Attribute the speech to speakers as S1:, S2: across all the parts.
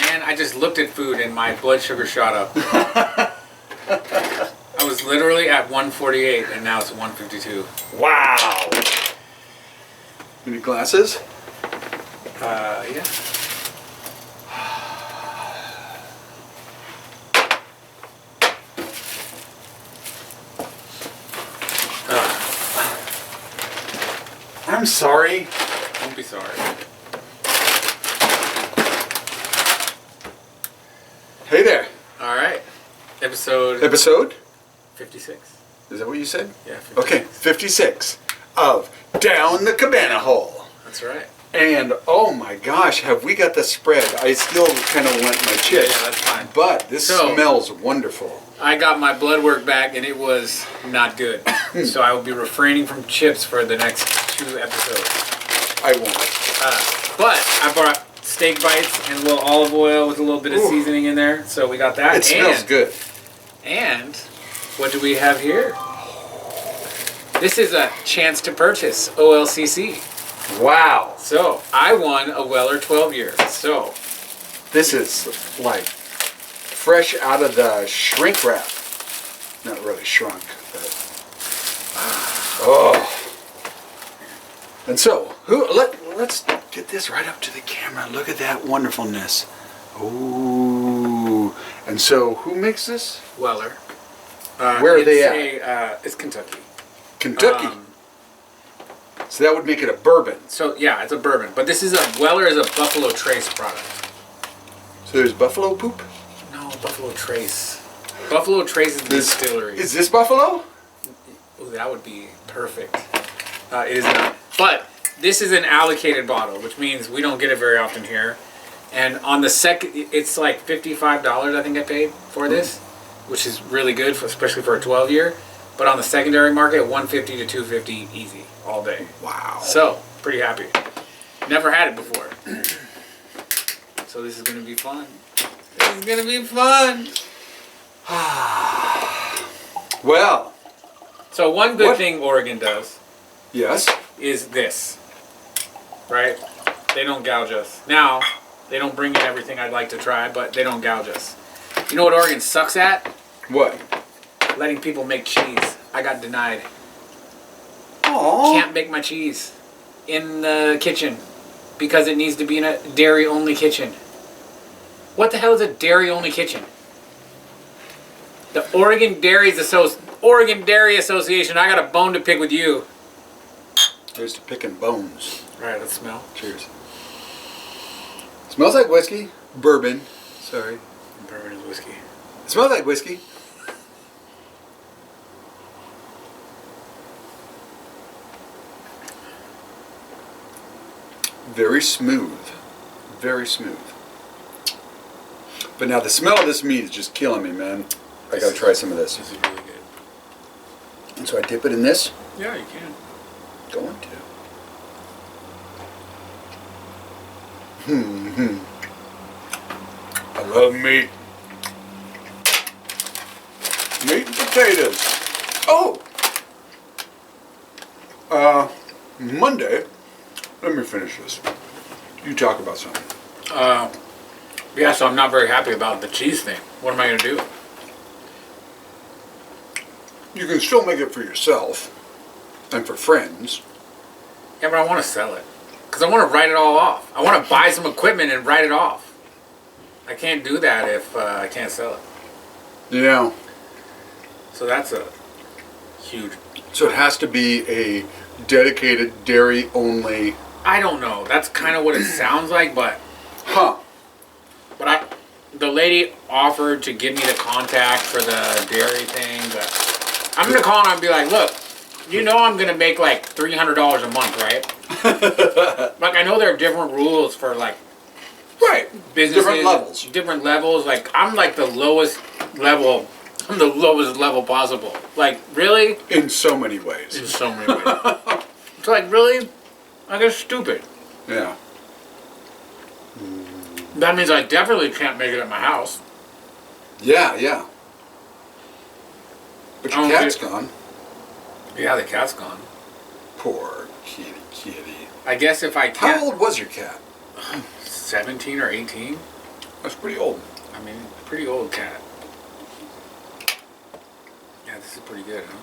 S1: Man, I just looked at food and my blood sugar shot up. I was literally at 148 and now it's 152.
S2: Wow. Any glasses?
S1: Yeah.
S2: I'm sorry.
S1: Don't be sorry.
S2: Hey there.
S1: All right. Episode 56.
S2: Is that what you said?
S1: Yeah, 56.
S2: Okay, 56 of Down the Cabana Hole.
S1: That's right.
S2: And oh my gosh, have we got the spread? I still kind of want my chips.
S1: Yeah, that's fine.
S2: But this smells wonderful.
S1: I got my blood work back and it was not good. So I will be refraining from chips for the next 2 episodes.
S2: I won't.
S1: But I brought steak bites and a little olive oil with a little bit of seasoning in there. So we got that.
S2: It smells good.
S1: And what do we have here? This is a chance to purchase OLCC.
S2: Wow.
S1: So I won a Weller 12 year. So
S2: this is like fresh out of the shrink wrap. Not really shrunk, but oh. And so, let's get this right up to the camera. Look at that wonderfulness. Ooh. And so, who makes this?
S1: Weller.
S2: Where are they at?
S1: It's Kentucky.
S2: Kentucky. So that would make it a bourbon.
S1: So yeah, it's a bourbon. But this is Weller is a Buffalo Trace product.
S2: So there's buffalo poop?
S1: No, Buffalo Trace. Buffalo Trace is the distillery.
S2: Is this buffalo?
S1: Oh, that would be perfect. It is not. But this is an allocated bottle, which means we don't get it very often here. And on the second, it's like $55 I think I paid for this, which is really good, especially for a 12 year. But on the secondary market, $150 to $250 easy all day.
S2: Wow.
S1: So pretty happy. Never had it before. So this is gonna be fun. This is gonna be fun.
S2: Well.
S1: So one good thing Oregon does.
S2: Yes.
S1: Is this. Right? They don't gouge us. Now, they don't bring in everything I'd like to try, but they don't gouge us. You know what Oregon sucks at?
S2: What?
S1: Letting people make cheese. I got denied.
S2: Aww.
S1: Can't make my cheese in the kitchen because it needs to be in a dairy-only kitchen. What the hell is a dairy-only kitchen? The Oregon Dairy Association. I got a bone to pick with you.
S2: Here's to picking bones.
S1: All right, let's smell.
S2: Cheers. Smells like whiskey. Bourbon. Sorry.
S1: Bourbon is whiskey.
S2: It smells like whiskey. Very smooth. Very smooth. But now the smell of this meat is just killing me, man. I gotta try some of this.
S1: This is really good.
S2: And so I dip it in this.
S1: Yeah, you can.
S2: Going to. I love meat. Meat and potatoes. Oh! Monday. Let me finish this. You talk about something.
S1: Yeah, so I'm not very happy about the cheese thing. What am I going to do?
S2: You can still make it for yourself and for friends.
S1: Yeah, but I want to sell it. Because I want to write it all off. I want to buy some equipment and write it off. I can't do that if I can't sell it.
S2: Yeah.
S1: So that's a huge...
S2: So it has to be a dedicated dairy-only...
S1: I don't know. That's kind of what it sounds like, but...
S2: Huh.
S1: But the lady offered to give me the contact for the dairy thing, but I'm going to call her and be like, look, you know I'm going to make like $300 a month, right? Like, I know there are different rules for like...
S2: Right.
S1: Businesses.
S2: Different levels.
S1: Different levels. Like, I'm like the lowest level... I'm the lowest level possible. Like, really?
S2: In so many ways.
S1: In so many ways. It's like, really? Like, it's stupid.
S2: Yeah.
S1: That means I definitely can't make it at my house.
S2: Yeah, yeah. But your cat's gone.
S1: Yeah, the cat's gone.
S2: Poor kitty.
S1: I guess if I can't...
S2: How old was your cat?
S1: 17 or 18.
S2: That's pretty old.
S1: I mean, pretty old cat. Yeah, this is pretty good, huh?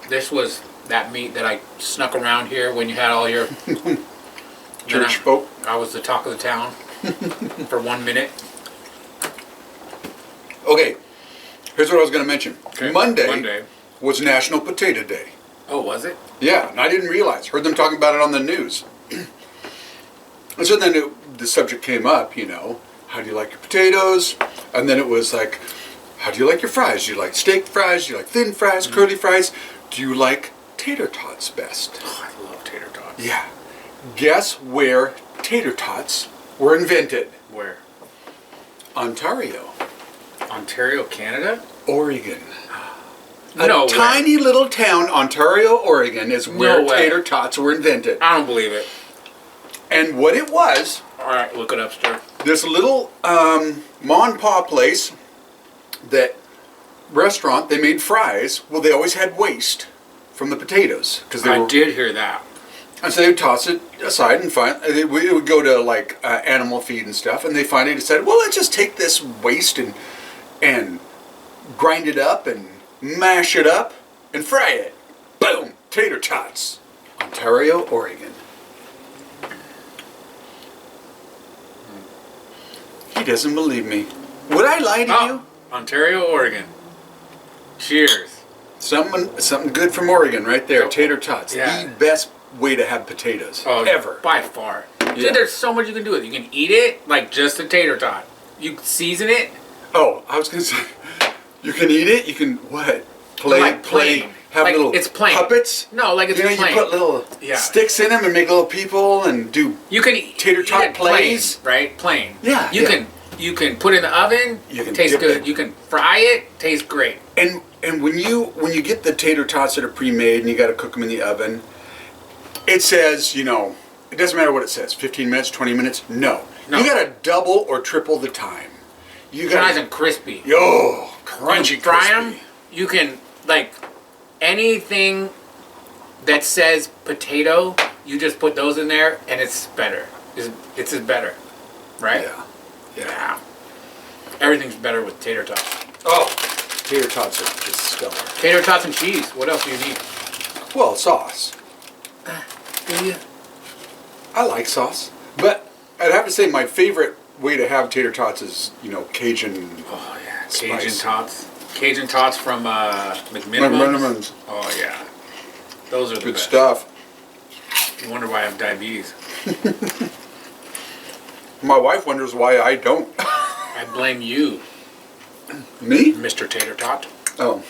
S1: This was that meat that I snuck around here when you had all your
S2: Church folk.
S1: I was the talk of the town for 1 minute.
S2: Okay, here's what I was going to mention.
S1: Okay.
S2: Monday was National Potato Day.
S1: Oh, was it?
S2: Yeah, and I didn't realize. Heard them talking about it on the news. And so then the subject came up, you know, how do you like your potatoes? And then it was like, how do you like your fries? Do you like steak fries? Do you like thin fries, curly fries? Do you like tater tots best?
S1: Oh, I love tater tots.
S2: Yeah. Guess where tater tots were invented?
S1: Where?
S2: Ontario.
S1: Ontario, Canada?
S2: Oregon.
S1: No
S2: A
S1: way.
S2: tiny little town, Ontario, Oregon, is where
S1: way.
S2: tater tots were invented.
S1: I don't believe it.
S2: And what it was,
S1: All right, look it up, Stir.
S2: this little ma and pa place, that restaurant, they made fries. Well, they always had waste from the potatoes.
S1: I did hear that.
S2: And so they would toss it aside and it would go to like animal feed and stuff. And they finally decided, well, let's just take this waste and grind it up and mash it up and fry it. Boom! Tater tots. Ontario, Oregon. He doesn't believe me. Would I lie to you?
S1: Ontario, Oregon. Cheers.
S2: Something good from Oregon right there. Tater tots.
S1: Yeah.
S2: The best way to have potatoes ever.
S1: By far.
S2: Yeah.
S1: Dude, there's so much you can do with it. You can eat it like just a tater tot. You season it.
S2: Oh, I was going to say, you can eat it. You can, what?
S1: Like plain.
S2: Have
S1: Like,
S2: little
S1: it's plain.
S2: puppets.
S1: No, like it's
S2: You know,
S1: plain.
S2: you put little sticks in them and make little people and do
S1: You can eat
S2: tater tot
S1: it plain,
S2: plays.
S1: right? Plain.
S2: Yeah,
S1: You
S2: yeah.
S1: can put it in the oven.
S2: You can
S1: taste
S2: dip
S1: good.
S2: it.
S1: You can fry it. Tastes great.
S2: And when you get the tater tots that are pre-made and you got to cook them in the oven, it says, you know, it doesn't matter what it says, 15 minutes, 20 minutes. No. You got to double or triple the time. You got
S1: Nice and crispy.
S2: Yo, crunchy,
S1: You fry
S2: crispy.
S1: them. You can like anything that says potato. You just put those in there, and it's better. It's better, right?
S2: Yeah.
S1: Yeah. Everything's better with tater tots.
S2: Oh, tater tots are just stellar.
S1: Tater tots and cheese. What else do you need?
S2: Well, sauce.
S1: Do you?
S2: I like sauce, but I'd have to say my favorite way to have tater tots is, you know, Cajun.
S1: Oh yeah,
S2: Spice.
S1: Cajun tots. Cajun tots from McMiniman's.
S2: McMiniman's.
S1: Oh yeah, those are the
S2: Good
S1: best.
S2: stuff.
S1: You wonder why I have diabetes.
S2: My wife wonders why I don't.
S1: I blame you,
S2: Me?
S1: Mr. Tater Tot.
S2: Oh.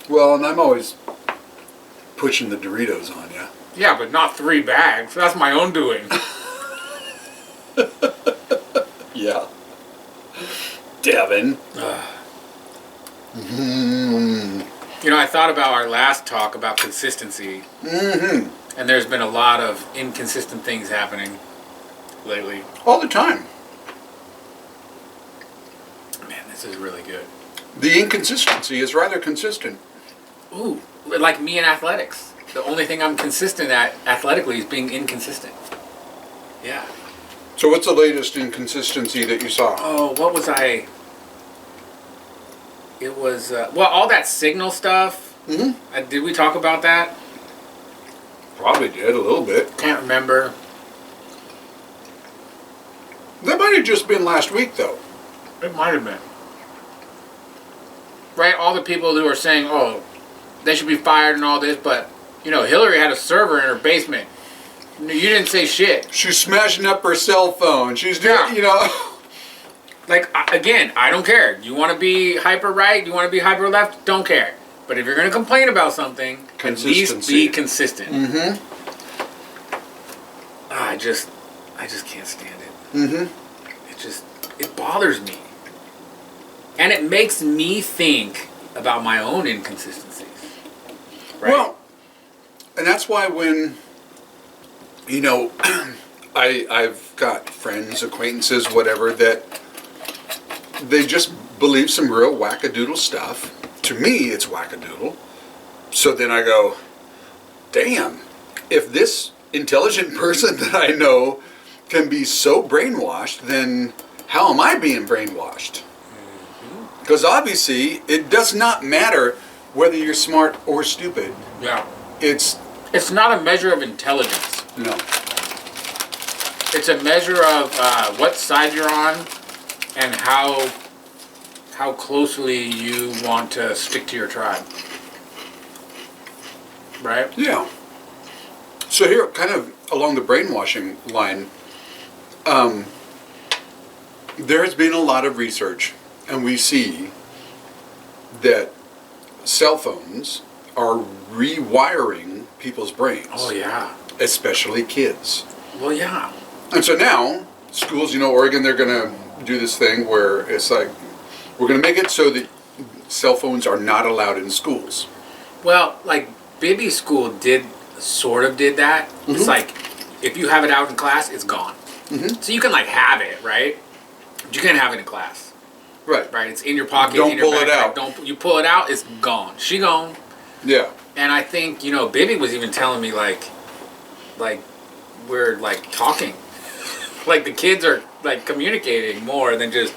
S2: Well, and I'm always pushing the Doritos on you.
S1: Yeah, but not 3 bags. That's my own doing.
S2: Yeah. Devin.
S1: You know, I thought about our last talk about consistency, and there's been a lot of inconsistent things happening lately.
S2: All the time.
S1: Man, this is really good.
S2: The inconsistency is rather consistent.
S1: Ooh, like me in athletics. The only thing I'm consistent at athletically is being inconsistent. Yeah.
S2: So what's the latest inconsistency that you saw?
S1: Oh, what was I? It was, well, all that signal stuff.
S2: Mm-hmm.
S1: Did we talk about that?
S2: Probably did, a little bit.
S1: Can't remember.
S2: That might have just been last week, though.
S1: It might have been. Right, all the people who are saying, oh, they should be fired and all this, but, you know, Hillary had a server in her basement. You didn't say shit.
S2: She's smashing up her cell phone. She's doing,
S1: Yeah.
S2: you know.
S1: Like, again, I don't care. You want to be hyper right? You want to be hyper left? Don't care. But if you're going to complain about something, at least be consistent.
S2: Mm-hmm.
S1: I just can't stand it.
S2: Mm-hmm.
S1: It bothers me. And it makes me think about my own inconsistencies. Right?
S2: Well, and that's why when, you know, I've got friends, acquaintances, whatever, that they just believe some real wackadoodle stuff. To me, it's wackadoodle. So then I go, damn, if this intelligent person that I know can be so brainwashed, then how am I being brainwashed? Because obviously, it does not matter whether you're smart or stupid.
S1: Yeah.
S2: It's
S1: not a measure of intelligence.
S2: no.
S1: It's a measure of what side you're on and how closely you want to stick to your tribe. Right?
S2: Yeah. So here, kind of along the brainwashing line, there has been a lot of research, and we see that cell phones are rewiring people's brains.
S1: Oh, yeah.
S2: Especially kids.
S1: Well, yeah.
S2: And so now, schools, Oregon, they're going to do this thing where it's like, we're going to make it so that cell phones are not allowed in schools.
S1: Well, like, Bibby's school sort of did that.
S2: Mm-hmm.
S1: It's like, if you have it out in class, it's gone.
S2: Mm-hmm.
S1: So you can, like, have it, right? But you can't have it in class.
S2: Right.
S1: Right? It's in your pocket,
S2: Don't
S1: in your
S2: pull it
S1: backpack.
S2: out.
S1: Don't you pull it out, it's gone. She gone.
S2: Yeah.
S1: And I think, Bibby was even telling me, like we're, like, talking. Like, the kids are, like, communicating more than just,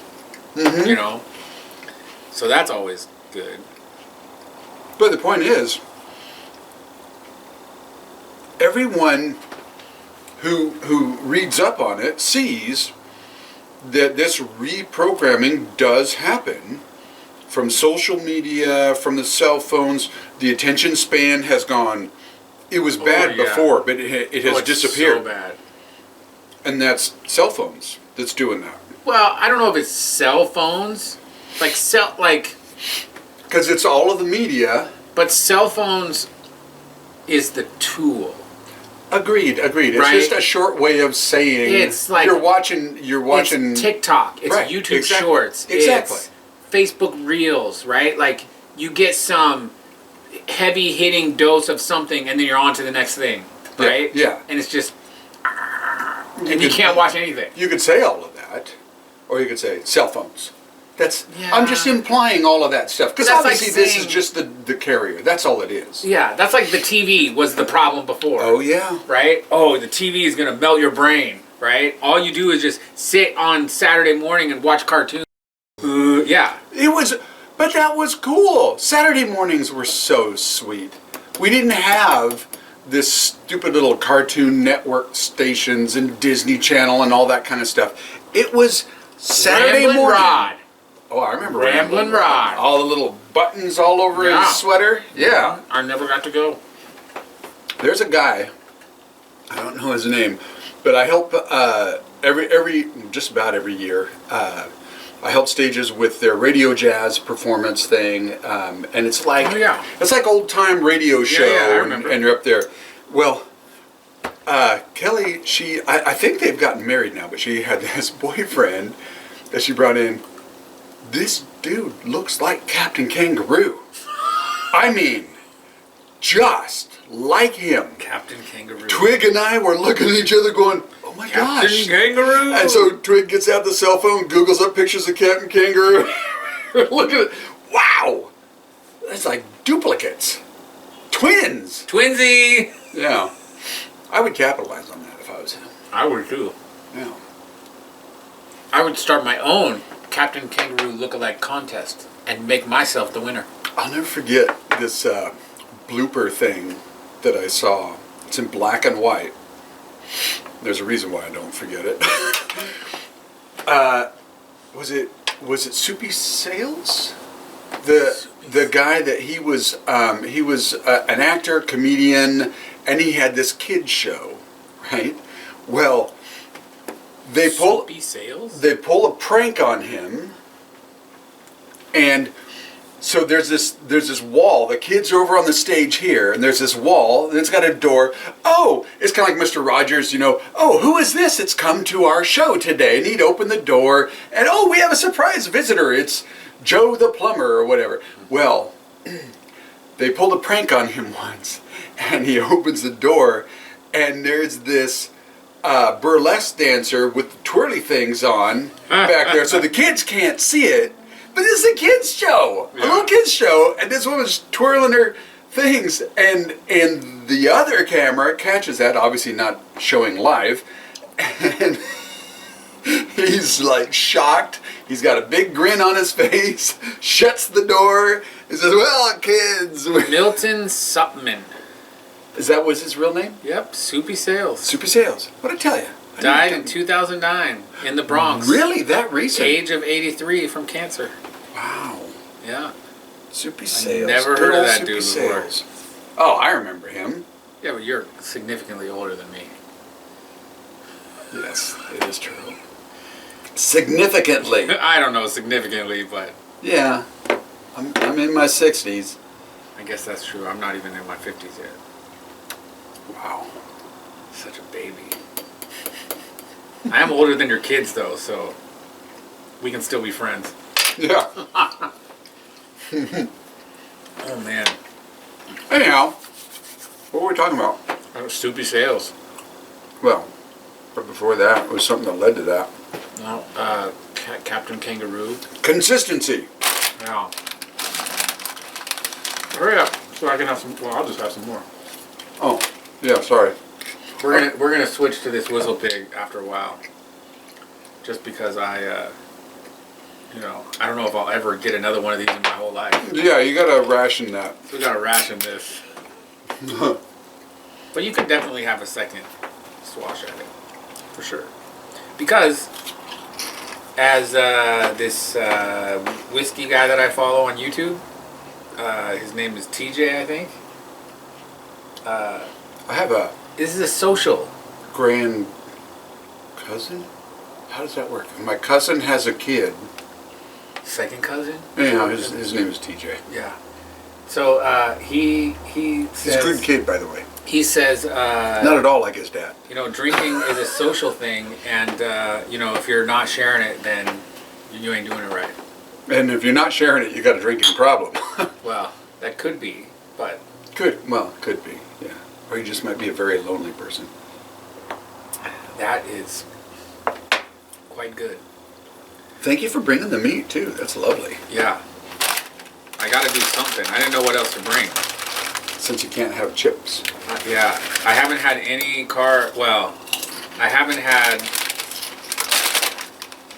S2: Mm-hmm.
S1: So that's always good.
S2: But the point is, everyone who reads up on it sees that this reprogramming does happen from social media, from the cell phones. The attention span has gone. It was bad
S1: yeah.
S2: before, but it has
S1: It's
S2: disappeared.
S1: so bad.
S2: And that's cell phones that's doing that.
S1: Well, I don't know if it's cell phones.
S2: Because it's all of the media.
S1: But cell phones is the tool.
S2: Agreed. It's
S1: Right?
S2: just a short way of saying
S1: It's like
S2: you're watching
S1: It's TikTok. It's
S2: Right,
S1: YouTube
S2: exactly.
S1: Shorts.
S2: Exactly.
S1: It's Facebook Reels, right? Like, you get some heavy hitting dose of something and then you're on to the next thing, right?
S2: Yeah.
S1: And it's just, and you can't watch anything.
S2: You could say all of that, or you could say cell phones.
S1: Yeah.
S2: I'm just implying all of that stuff because
S1: That's like
S2: obviously this is
S1: saying-
S2: just the carrier. That's all it is.
S1: Yeah, that's like the TV was the problem before.
S2: Oh yeah.
S1: Right? Oh, the TV is going to melt your brain, right? All you do is just sit on Saturday morning and watch cartoons. Yeah.
S2: It was, but that was cool. Saturday mornings were so sweet. We didn't have this stupid little Cartoon Network stations and Disney Channel and all that kind of stuff. It was Saturday
S1: Ramblin'
S2: morning.
S1: Rod.
S2: Oh, I remember
S1: Ramblin' Rod.
S2: All the little buttons all over
S1: Yeah.
S2: his sweater. Yeah.
S1: I never got to go.
S2: There's a guy, I don't know his name, but I help just about every year. I help stages with their radio jazz performance thing, and it's like it's like old time radio show,
S1: I remember.
S2: and you're up there. Well, Kelly, I think they've gotten married now, but she had this boyfriend that she brought in. This dude looks like Captain Kangaroo. I mean, just like him.
S1: Captain Kangaroo.
S2: Twig and I were looking at each other going, oh my
S1: Captain
S2: gosh.
S1: Kangaroo.
S2: And so Twig gets out the cell phone, Googles up pictures of Captain Kangaroo. Look at it. Wow. That's like duplicates. Twins.
S1: Twinsy.
S2: Yeah. I would capitalize on that if I was him.
S1: I would too.
S2: Yeah.
S1: I would start my own Captain Kangaroo lookalike contest and make myself the winner.
S2: I'll never forget this blooper thing that I saw. It's in black and white. There's a reason why I don't forget it. Was it Soupy Sales? The guy that he was an actor, comedian, and he had this kids show, right? Well, they pull a prank on him, and so there's this wall. The kids are over on the stage here, and there's this wall, and it's got a door. Oh, it's kind of like Mr. Rogers, Oh, who is this? It's come to our show today. And he'd open the door, and oh, we have a surprise visitor. It's Joe the plumber or whatever. Well, they pulled a prank on him once, and he opens the door, and there's this burlesque dancer with the twirly things on back there, so the kids can't see it. But this is a kids show, a little kids show, and this woman's twirling her things, and the other camera catches that, obviously not showing live, and he's like shocked. He's got a big grin on his face, shuts the door, and says, "Well, kids."
S1: Milton Supman.
S2: Is that was his real name?
S1: Yep, Soupy Sales.
S2: Soupy Sales. What'd I tell you?
S1: Died in 2009 in the Bronx.
S2: Really? That recent?
S1: Age of 83 from cancer.
S2: Wow.
S1: Yeah.
S2: Soupy Sales.
S1: Never
S2: Good
S1: heard of
S2: old
S1: that
S2: Soupy
S1: dude before.
S2: Sales. Oh, I remember him.
S1: Yeah, but you're significantly older than me.
S2: Yes, it is true. Significantly.
S1: I don't know significantly, but
S2: Yeah. I'm in my 60s.
S1: I guess that's true. I'm not even in my 50s yet.
S2: Wow.
S1: Such a baby. I am older than your kids, though, so we can still be friends.
S2: Yeah.
S1: Oh, man.
S2: Anyhow, what were we talking about?
S1: That was Soupy Sales.
S2: Well, but before that, it was something that led to that.
S1: No, Captain Kangaroo.
S2: Consistency.
S1: Yeah. Hurry up, so I can have some. Well, I'll just have some more.
S2: Oh, yeah, sorry.
S1: We're gonna switch to this Whistle Pig after a while. Just because I don't know if I'll ever get another one of these in my whole life.
S2: Yeah, you gotta ration that.
S1: So we gotta ration this. But you could definitely have a second swash at it, for sure. Because as this whiskey guy that I follow on YouTube, his name is TJ, I think.
S2: I have a
S1: This is a social.
S2: grand cousin? How does that work? My cousin has a kid.
S1: Second cousin?
S2: Anyhow, his name is TJ.
S1: Yeah. So he says...
S2: He's a good kid, by the way.
S1: He says...
S2: Not at all like his dad.
S1: Drinking is a social thing, and, if you're not sharing it, then you ain't doing it right.
S2: And if you're not sharing it, you got a drinking problem.
S1: Well, that could be, but...
S2: Could be, yeah. Or you just might be a very lonely person.
S1: That is quite good.
S2: Thank you for bringing the meat, too. That's lovely.
S1: Yeah. I gotta do something. I didn't know what else to bring.
S2: Since you can't have chips.
S1: Yeah. I haven't had any I haven't had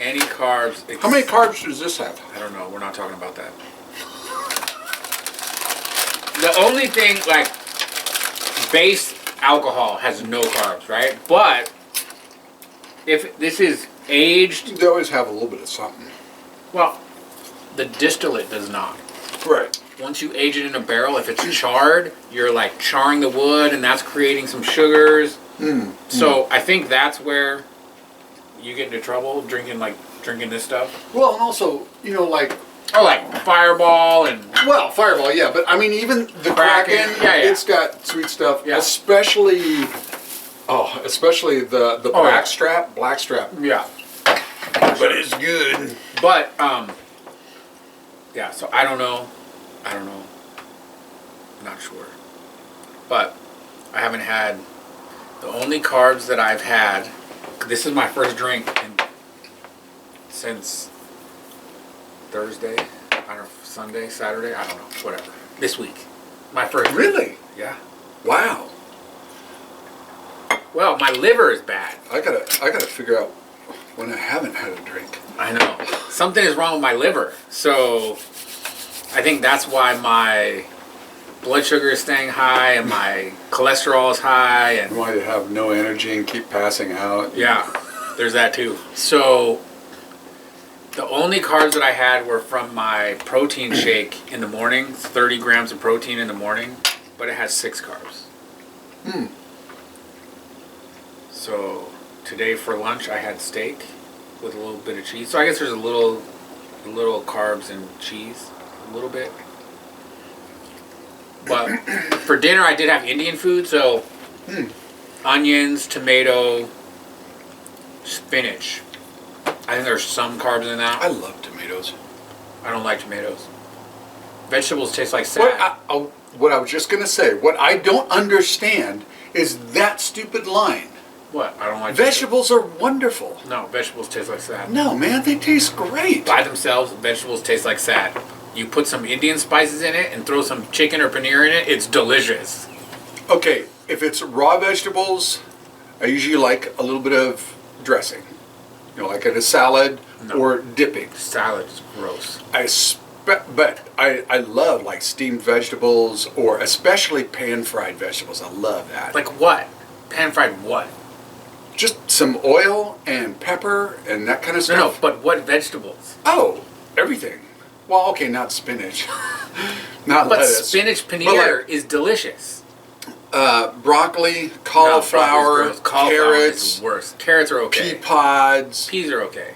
S1: any carbs.
S2: How many carbs does this have?
S1: I don't know. We're not talking about that. The only thing, base alcohol has no carbs, right? But if this is aged...
S2: They always have a little bit of something.
S1: Well, the distillate does not.
S2: Right.
S1: Once you age it in a barrel, if it's charred, you're charring the wood, and that's creating some sugars. So I think that's where you get into trouble drinking this stuff.
S2: Well, and also,
S1: Fireball and...
S2: Well, Fireball, yeah, but I mean, even the Kraken, it's got sweet stuff.
S1: Yeah.
S2: Especially the blackstrap.
S1: Yeah.
S2: But it's good.
S1: But, so I don't know. I'm not sure. But I haven't had... The only carbs that I've had... This is my first drink since Thursday. I don't know, Sunday, Saturday, I don't know, whatever. This week. My first drink.
S2: Really?
S1: Yeah.
S2: Wow.
S1: Well, my liver is bad.
S2: I gotta figure out when I haven't had a drink.
S1: I know. Something is wrong with my liver. So I think that's why my blood sugar is staying high and my cholesterol is high. And
S2: Why you have no energy and keep passing out.
S1: yeah, there's that too. So the only carbs that I had were from my protein shake in the morning. 30 grams of protein in the morning, but it has 6 carbs. So today for lunch I had steak with a little bit of cheese. So I guess there's a little carbs and cheese, a little bit. But for dinner I did have Indian food, so onions, tomato, spinach. I think there's some carbs in that.
S2: I love tomatoes.
S1: I don't like tomatoes. Vegetables taste like sand.
S2: What I was just gonna say, what I don't understand is that stupid line.
S1: What? I don't like
S2: Vegetables are wonderful.
S1: No, vegetables taste like sand.
S2: No, man, they taste great.
S1: By themselves, vegetables taste like sand. You put some Indian spices in it and throw some chicken or paneer in it. It's delicious.
S2: Okay, if it's raw vegetables, I usually like a little bit of dressing. You know, like in a salad or dipping.
S1: Salad is gross.
S2: But I love like steamed vegetables or especially pan-fried vegetables. I love that.
S1: Like what? Pan-fried what?
S2: Just some oil and pepper and that kind of stuff.
S1: No, but what vegetables?
S2: Oh, everything. Well, okay, not spinach. Not
S1: But
S2: lettuce.
S1: spinach paneer is delicious.
S2: Broccoli, cauliflower,
S1: No, cauliflower
S2: carrots,
S1: is worse. Carrots are okay.
S2: pea pods,
S1: Peas are okay.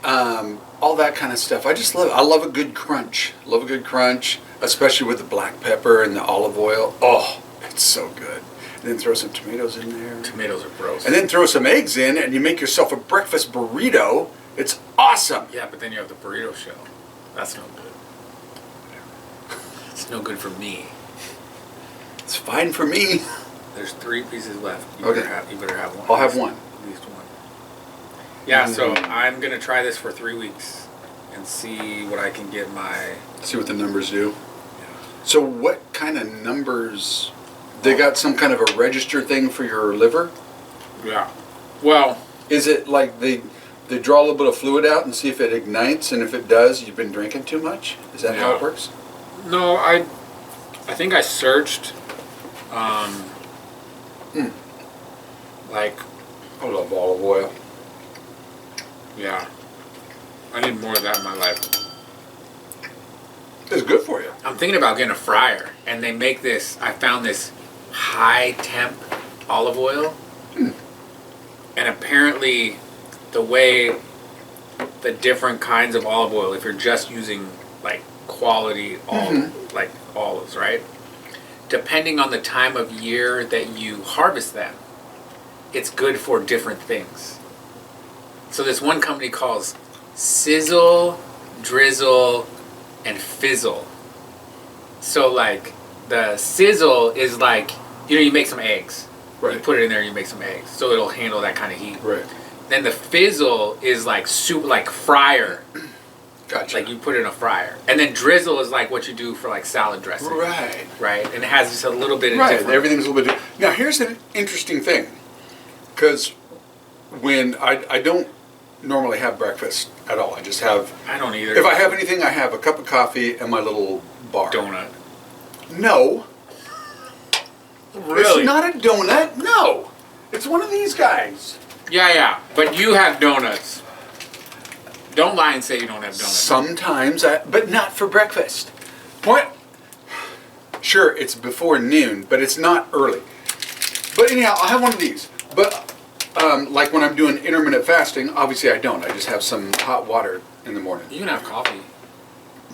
S2: all that kind of stuff. I just love it. I love a good crunch. Love a good crunch, especially with the black pepper and the olive oil. Oh, it's so good. And then throw some tomatoes in there.
S1: Tomatoes are gross.
S2: And then throw some eggs in, and you make yourself a breakfast burrito. It's awesome.
S1: Yeah, but then you have the burrito shell. That's no good. It's no good for me.
S2: It's fine for me.
S1: There's 3 pieces left. You
S2: Okay.
S1: better have one.
S2: I'll have one.
S1: At least one. Yeah, so I'm gonna try this for 3 weeks and see what I can get my.
S2: See what the numbers do. So what kind of numbers? They got some kind of a register thing for your liver?
S1: Yeah. Well,
S2: Is it like they draw a little bit of fluid out and see if it ignites, and if it does, you've been drinking too much? Is that how
S1: Yeah.
S2: it works?
S1: no, I think I searched. Like,
S2: I love olive oil.
S1: yeah. I need more of that in my life.
S2: It's good for you.
S1: I'm thinking about getting a fryer, and they make this. I found this high temp olive oil, and apparently, the way the different kinds of olive oil, if you're just using like quality like olives, right? Depending on the time of year that you harvest them, it's good for different things. So this one company calls Sizzle, Drizzle, and Fizzle. So like the sizzle is like, you know, you make some eggs.
S2: Right.
S1: You put it in there, you make some eggs. So it'll handle that kind of heat.
S2: Right.
S1: Then the fizzle is like soup, like fryer.
S2: Gotcha.
S1: Like you put it in a fryer. And then drizzle is like what you do for like salad dressing.
S2: Right.
S1: Right? And it has just a little bit of
S2: Right.
S1: different.
S2: Everything's a little bit different. Now, here's an interesting thing. Because when I don't normally have breakfast at all. I just have,
S1: I don't either.
S2: if I have anything, I have a cup of coffee and my little bar.
S1: Donut.
S2: No.
S1: Really?
S2: It's not a donut. No. It's one of these guys.
S1: Yeah. But you have donuts. Don't lie and say you don't have donuts.
S2: Sometimes, but not for breakfast. Point. Sure, it's before noon, but it's not early. But anyhow, I'll have one of these. But like when I'm doing intermittent fasting, obviously I don't. I just have some hot water in the morning.
S1: You can have coffee.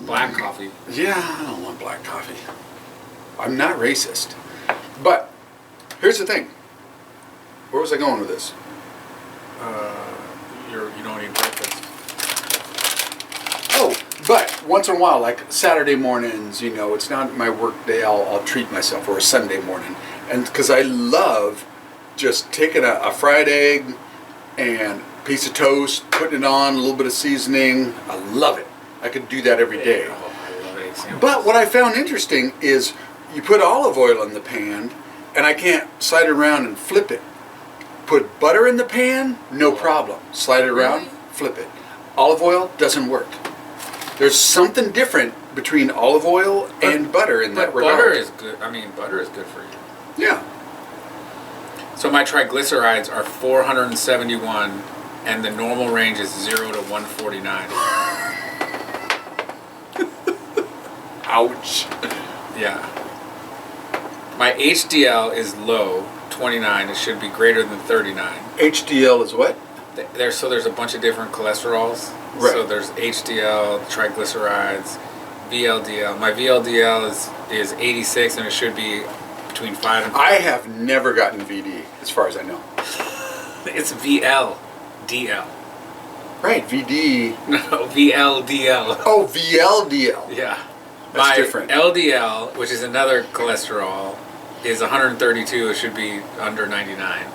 S1: Black coffee.
S2: Yeah, I don't want black coffee. I'm not racist. But here's the thing. Where was I going with this?
S1: You don't eat breakfast.
S2: Oh, but once in a while, like Saturday mornings, you know, it's not my work day, I'll treat myself, or a Sunday morning. And because I love just taking a fried egg and a piece of toast, putting it on, a little bit of seasoning. I love it. I could do that every day.
S1: Oh, I love egg sandwiches.
S2: But what I found interesting is you put olive oil in the pan, and I can't slide it around and flip it. Put butter in the pan, no problem. Slide it around,
S1: Really?
S2: flip it. Olive oil doesn't work. There's something different between olive oil and butter in that
S1: But
S2: regard.
S1: butter is good. I mean, butter is good for you.
S2: Yeah.
S1: So my triglycerides are 471, and the normal range is 0 to 149.
S2: Ouch.
S1: Yeah. My HDL is low, 29. It should be greater than 39.
S2: HDL is what?
S1: There's a bunch of different cholesterols.
S2: Right.
S1: So there's HDL, triglycerides, VLDL. My VLDL is 86, and it should be between 5 and 5.
S2: I have never gotten VD, as far as I know.
S1: It's VLDL.
S2: Right, VD.
S1: No, VLDL.
S2: Oh, VLDL.
S1: Yeah.
S2: That's
S1: My
S2: different.
S1: LDL, which is another cholesterol, is 132. It should be under 99.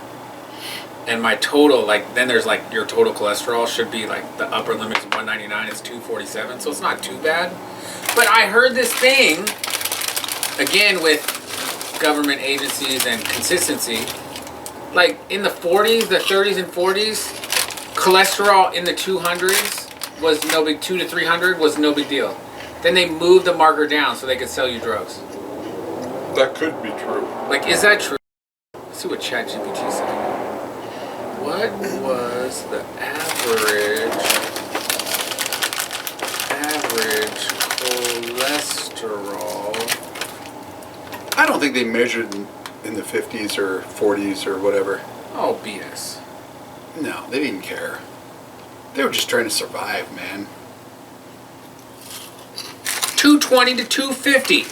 S1: and my total, like, then there's like your total cholesterol should be like the upper limit is 199, it's 247, so it's not too bad. But I heard this thing, again with government agencies and consistency, like in the 40s, the 30s and 40s, cholesterol in the 200s was no big, 2 to 300 was no big deal. Then they moved the marker down so they could sell you drugs.
S2: That could be true.
S1: Like, is that true? Let's see what ChatGPT said. What was the average cholesterol?
S2: I don't think they measured in the 50s or 40s or whatever.
S1: Oh, BS.
S2: No, they didn't care. They were just trying to survive, man.
S1: 220 to 250.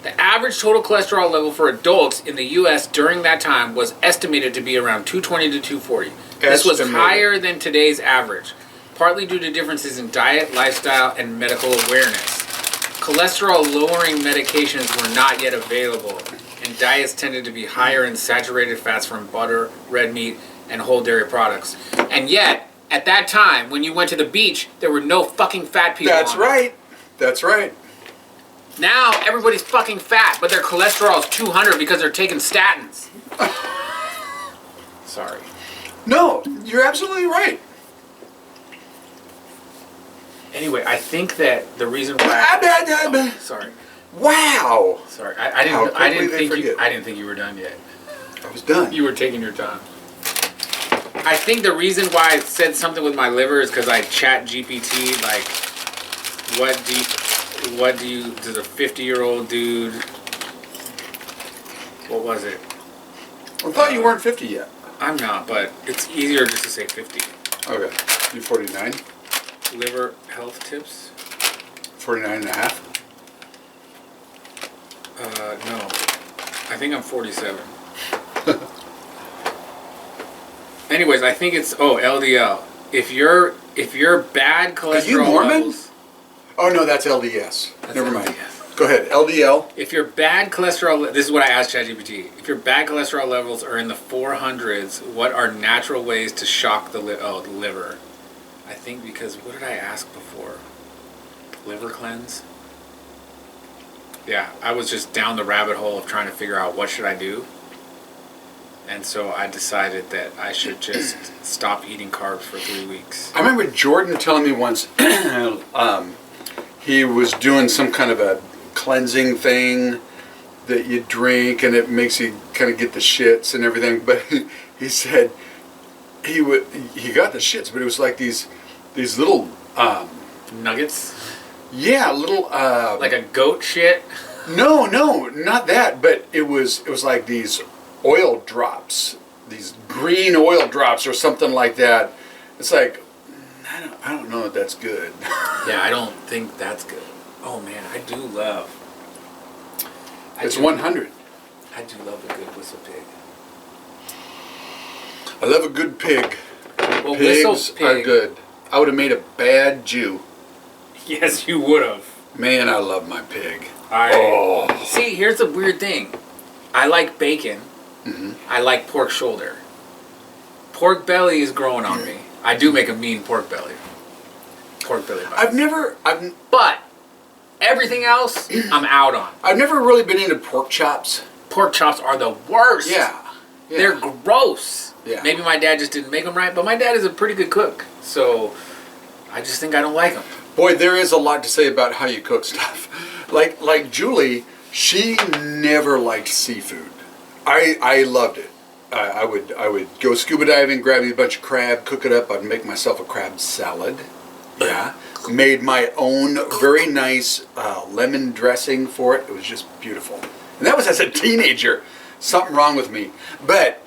S1: The average total cholesterol level for adults in the U.S. during that time was estimated to be around 220 to 240. This was higher than today's average, partly due to differences in diet, lifestyle, and medical awareness. Cholesterol-lowering medications were not yet available, and diets tended to be higher in saturated fats from butter, red meat, and whole dairy products. And yet, at that time, when you went to the beach, there were no fucking fat people.
S2: That's right. That's right.
S1: Now everybody's fucking fat, but their cholesterol is 200 because they're taking statins. Sorry.
S2: No, you're absolutely right.
S1: Anyway, I think that the reason why. Sorry.
S2: Wow.
S1: Sorry, I didn't think you were done yet.
S2: I was done.
S1: You were taking your time. I think the reason why I said something with my liver is because I chat GPT like, does a 50-year-old dude, what was it?
S2: I thought you weren't 50 yet.
S1: I'm not, but it's easier just to say 50.
S2: Okay. You 49?
S1: Liver health tips?
S2: 49 and a half?
S1: No. I think I'm 47. Anyways, I think it's, LDL. If you're bad cholesterol
S2: Are you Mormon?
S1: levels...
S2: Oh, no, that's LDS.
S1: That's
S2: Never mind.
S1: LDS.
S2: Go ahead. LDL.
S1: If your bad cholesterol, this is what I asked ChatGPT. If your bad cholesterol levels are in the 400s, what are natural ways to shock the liver? I think because, what did I ask before? Liver cleanse? Yeah, I was just down the rabbit hole of trying to figure out what should I do. And so I decided that I should just stop eating carbs for 3 weeks.
S2: I remember Jordan telling me once he was doing some kind of a cleansing thing that you drink and it makes you kind of get the shits and everything. But he said he got the shits, but it was like these little
S1: Nuggets?
S2: Yeah, little
S1: like a goat shit?
S2: No, not that. But it was like these oil drops, these green oil drops or something like that. It's like I don't know if that's good.
S1: Yeah, I don't think that's good. Oh man, I do love.
S2: It's 100.
S1: I do love a good whistle pig.
S2: I love a good pig.
S1: Well,
S2: Pigs are good. I would have made a bad Jew.
S1: Yes, you would have.
S2: Man, I love my pig.
S1: See, here's the weird thing. I like bacon.
S2: Mm-hmm.
S1: I like pork shoulder. Pork belly is growing on me. I do make a mean pork belly. Pork belly bites. But everything else, I'm out on.
S2: I've never really been into pork chops.
S1: Pork chops are the worst.
S2: Yeah.
S1: They're gross.
S2: Yeah.
S1: Maybe my dad just didn't make them right, but my dad is a pretty good cook. So I just think I don't like them.
S2: Boy, there is a lot to say about how you cook stuff. Like Julie, she never liked seafood. I loved it. I would go scuba diving, grab me a bunch of crab, cook it up. I'd make myself a crab salad. Yeah. Made my own very nice lemon dressing for it. It was just beautiful. And that was as a teenager. Something wrong with me. But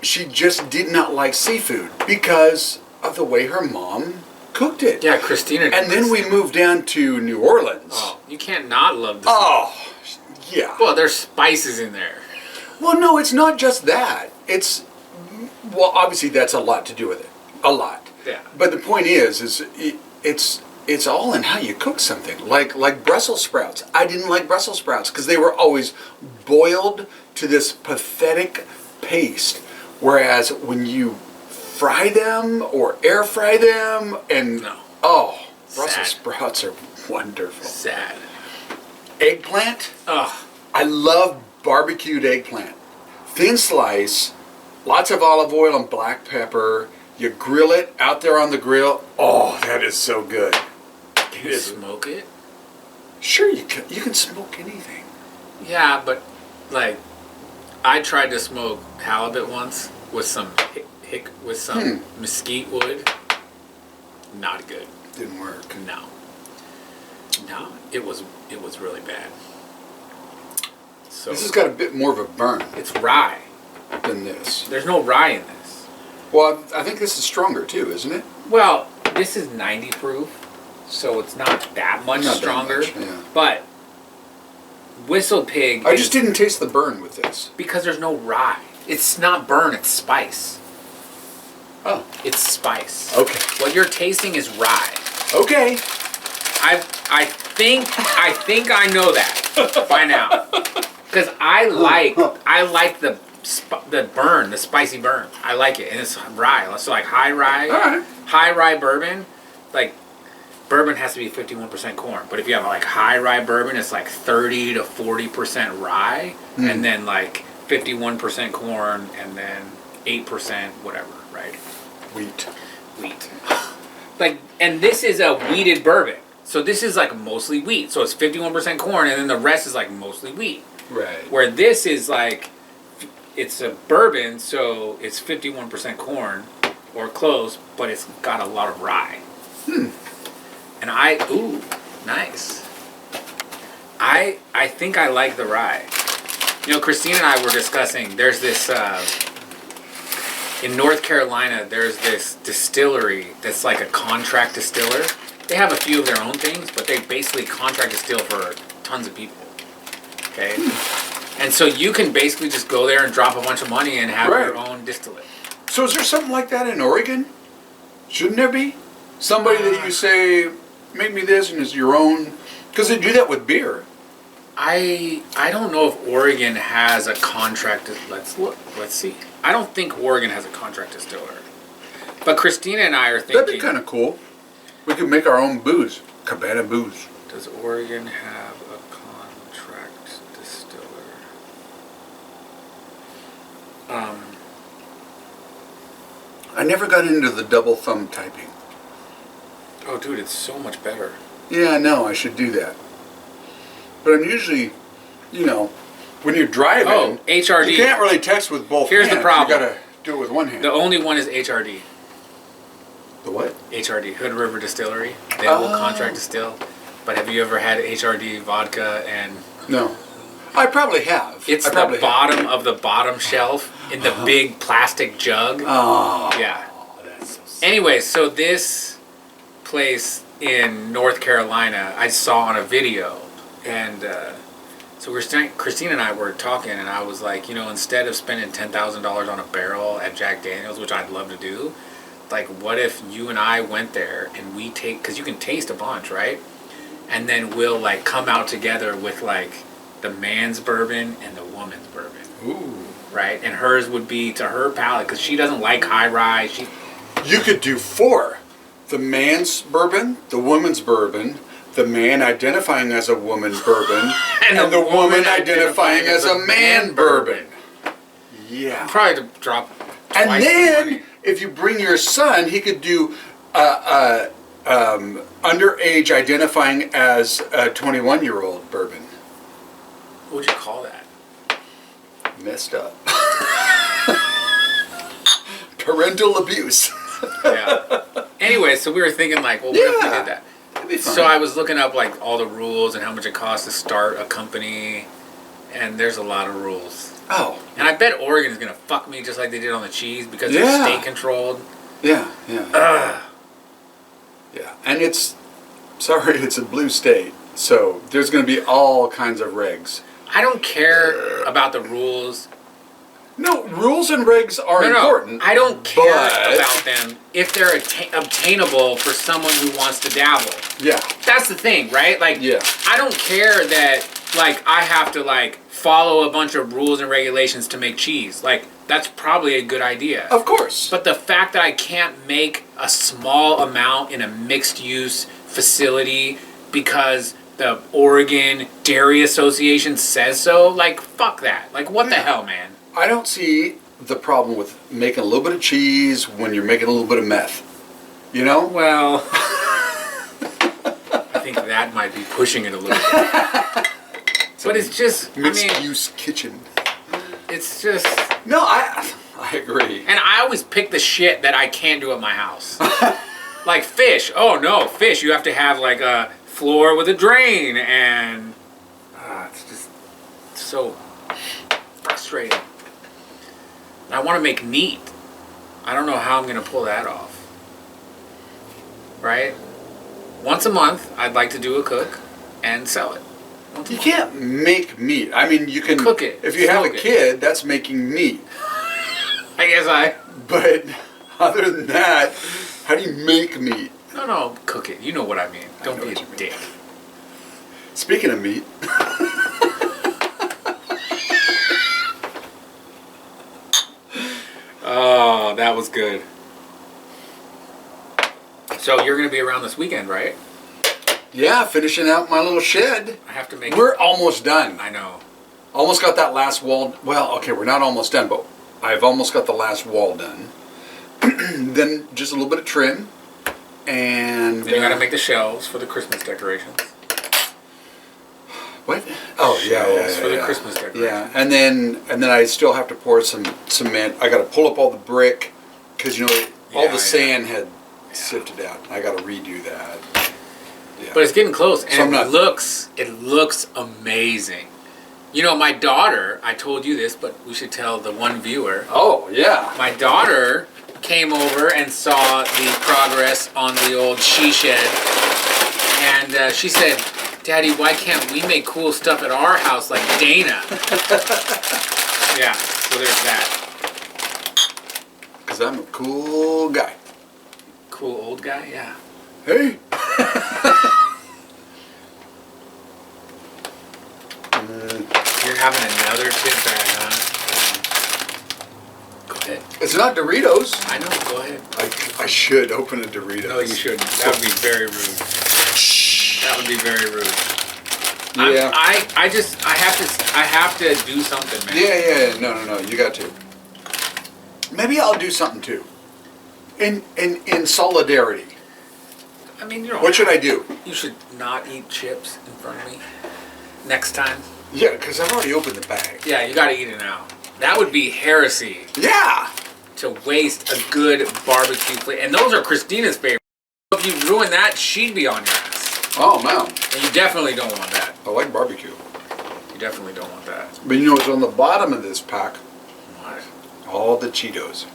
S2: she just did not like seafood because of the way her mom cooked it.
S1: Yeah, Christina did.
S2: And then we moved down to New Orleans.
S1: Oh, you can't not love the seafood.
S2: Yeah.
S1: Well, there's spices in there.
S2: Well, no, it's not just that. Well, obviously that's a lot to do with it. A lot.
S1: Yeah.
S2: But the point is it's all in how you cook something. Like Brussels sprouts. I didn't like Brussels sprouts because they were always boiled to this pathetic paste Whereas when you fry them or air fry them, and
S1: No.
S2: oh, Brussels
S1: Sad.
S2: sprouts are wonderful.
S1: Sad.
S2: Eggplant.
S1: Ugh.
S2: I love barbecued eggplant. Thin slice, lots of olive oil and black pepper. You grill it out there on the grill. Oh, that is so good.
S1: Can you smoke it?
S2: Sure, you can. You can smoke anything.
S1: Yeah, but like, I tried to smoke halibut once with some mesquite wood. Not good.
S2: Didn't work.
S1: No. It was really bad. So
S2: This has got a bit more of a burn
S1: it's rye.
S2: than this.
S1: There's no rye in this.
S2: Well, I think this is stronger too, isn't it?
S1: Well, this is 90 proof, so it's not that much
S2: Not that
S1: stronger.
S2: much, yeah.
S1: But Whistle Pig
S2: I
S1: is-
S2: just didn't taste the burn with this.
S1: because there's no rye. It's not burn, it's spice.
S2: Oh,
S1: It's spice.
S2: okay.
S1: What you're tasting is rye.
S2: Okay.
S1: I think I know that by now. Because I like the burn, the spicy burn. I like it, and it's rye. So like
S2: All right.
S1: high rye bourbon, like bourbon has to be 51% corn. But if you have like high rye bourbon, it's like 30 to 40% rye, and then like 51% corn, and then 8% whatever, right?
S2: Wheat.
S1: Wheat. Like, and this is a wheated bourbon. So this is like mostly wheat. So it's 51% corn, and then the rest is like mostly wheat.
S2: Right.
S1: Where this is like, it's a bourbon, so it's 51% corn, or close, but it's got a lot of rye. And nice. I think I like the rye. You know, Christine and I were discussing, there's this, in North Carolina, there's this distillery that's like a contract distiller. They have a few of their own things, but they basically contract distill for tons of people. Okay? And so you can basically just go there and drop a bunch of money and have your own distillate.
S2: So is there something like that in Oregon? Shouldn't there be? Somebody that you say, make me this, and it's your own? Because they do that with beer.
S1: I don't know if Oregon has a contract. Let's look. Let's see. I don't think Oregon has a contract distiller. But Christina and I are thinking.
S2: That'd be kind of cool. We could make our own booze. Cabana booze.
S1: Does Oregon have a contract distiller?
S2: I never got into the double thumb typing.
S1: Oh, dude, it's so much better.
S2: Yeah, I know. I should do that. But I'm usually, when you're driving,
S1: Oh, HRD.
S2: you can't really text with both
S1: Here's
S2: hands.
S1: the problem.
S2: You gotta do it with one hand.
S1: The only one is HRD.
S2: The what?
S1: HRD, Hood River Distillery. They will contract distill. But have you ever had HRD vodka and...
S2: No. I probably have.
S1: It's
S2: I
S1: the
S2: probably have.
S1: bottom of the bottom shelf in the big plastic jug.
S2: Oh.
S1: Yeah.
S2: That's so sad.
S1: Anyway, so this place in North Carolina, I saw on a video, and so Christine and I were talking, and I was like, instead of spending $10,000 on a barrel at Jack Daniel's, which I'd love to do, like, what if you and I went there and we because you can taste a bunch, right? And then we'll like come out together with like the man's bourbon and the woman's bourbon.
S2: Ooh.
S1: Right? And hers would be to her palate because she doesn't like high rye.
S2: You could do 4. The man's bourbon, the woman's bourbon, the man identifying as a woman bourbon, and the woman identifying as a man bourbon. Yeah.
S1: Probably to drop
S2: And
S1: twice the
S2: then,
S1: money.
S2: if you bring your son, he could do underage identifying as a 21-year-old bourbon.
S1: What would you call that?
S2: Messed up. Parental abuse.
S1: Yeah. Anyway, so we were thinking like, well, what if we
S2: Yeah.
S1: did that?
S2: That'd be fun.
S1: So I was looking up like all the rules and how much it costs to start a company, and there's a lot of rules.
S2: Oh.
S1: And I bet Oregon is gonna fuck me just like they did on the cheese because
S2: Yeah.
S1: they're state controlled.
S2: Yeah, yeah. Yeah. And it's a blue state. So there's going to be all kinds of regs.
S1: I don't care about the rules.
S2: No, rules and regs are important.
S1: I don't care
S2: but-
S1: about them if they're obtainable for someone who wants to dabble.
S2: Yeah.
S1: That's the thing, right? Like,
S2: Yeah.
S1: I don't care that, like, I have to, like, follow a bunch of rules and regulations to make cheese. Like, that's probably a good idea.
S2: Of course.
S1: But the fact that I can't make a small amount in a mixed-use facility because the Oregon Dairy Association says so, like, fuck that. Like, what the hell, man?
S2: I don't see the problem with making a little bit of cheese when you're making a little bit of meth. You know?
S1: Well, I think that might be pushing it a little bit. But it's just,
S2: Mixed-use kitchen.
S1: it's just...
S2: No, I agree.
S1: And I always pick the shit that I can't do at my house. Like fish. Oh, no, fish. You have to have, like, a floor with a drain, and... it's just so frustrating. And I want to make meat. I don't know how I'm going to pull that off. Right? Once a month, I'd like to do a cook and sell it.
S2: You can't make meat. I mean, you can
S1: cook it.
S2: If you have a
S1: Smoke it.
S2: kid, that's making meat.
S1: I guess
S2: But other than that, how do you make meat?
S1: No, cook it. You know what I mean. Don't be a dick.
S2: Speaking of meat,
S1: Oh, that was good. So you're going to be around this weekend, right?
S2: yeah, finishing out my little shed.
S1: I have to make...
S2: We're almost done.
S1: I know.
S2: Almost got that last wall. Well, okay, we're not almost done, but I've almost got the last wall done. Then just a little bit of trim, and
S1: Then you got to make the shelves for the Christmas decorations.
S2: what? Oh yeah,
S1: Shelves for the Christmas decorations.
S2: Yeah, and then I still have to pour some cement. I got to pull up all the brick because all the sand had sifted out. I got to redo that. Yeah.
S1: But it's getting close, and
S2: So
S1: it looks amazing. You know, my daughter, I told you this, but we should tell the one viewer.
S2: Oh yeah.
S1: My daughter came over and saw the progress on the old she shed, and she said, "Daddy, why can't we make cool stuff at our house like Dana?" Yeah, so there's that.
S2: Because I'm a cool guy.
S1: Cool old guy, yeah.
S2: Hey.
S1: You're having another chip bag, huh? Go ahead.
S2: It's not Doritos.
S1: I know, go ahead.
S2: I should open a Doritos.
S1: No, you shouldn't. That would be very rude. That would be very rude.
S2: Yeah.
S1: I have to do something, man.
S2: Yeah. No. You got to. Maybe I'll do something too. In solidarity.
S1: I mean, you know.
S2: What should I do?
S1: You should not eat chips in front of me. Next time.
S2: Yeah, because I've already opened the bag.
S1: Yeah, you gotta eat it now. That would be heresy
S2: Yeah.
S1: to waste a good barbecue plate. And those are Christina's favorite. If you ruin that, she'd be on your ass.
S2: Oh man,
S1: And you definitely don't want that.
S2: I like barbecue.
S1: You definitely don't want that.
S2: But you know what's on the bottom of this pack?
S1: What?
S2: All the Cheetos.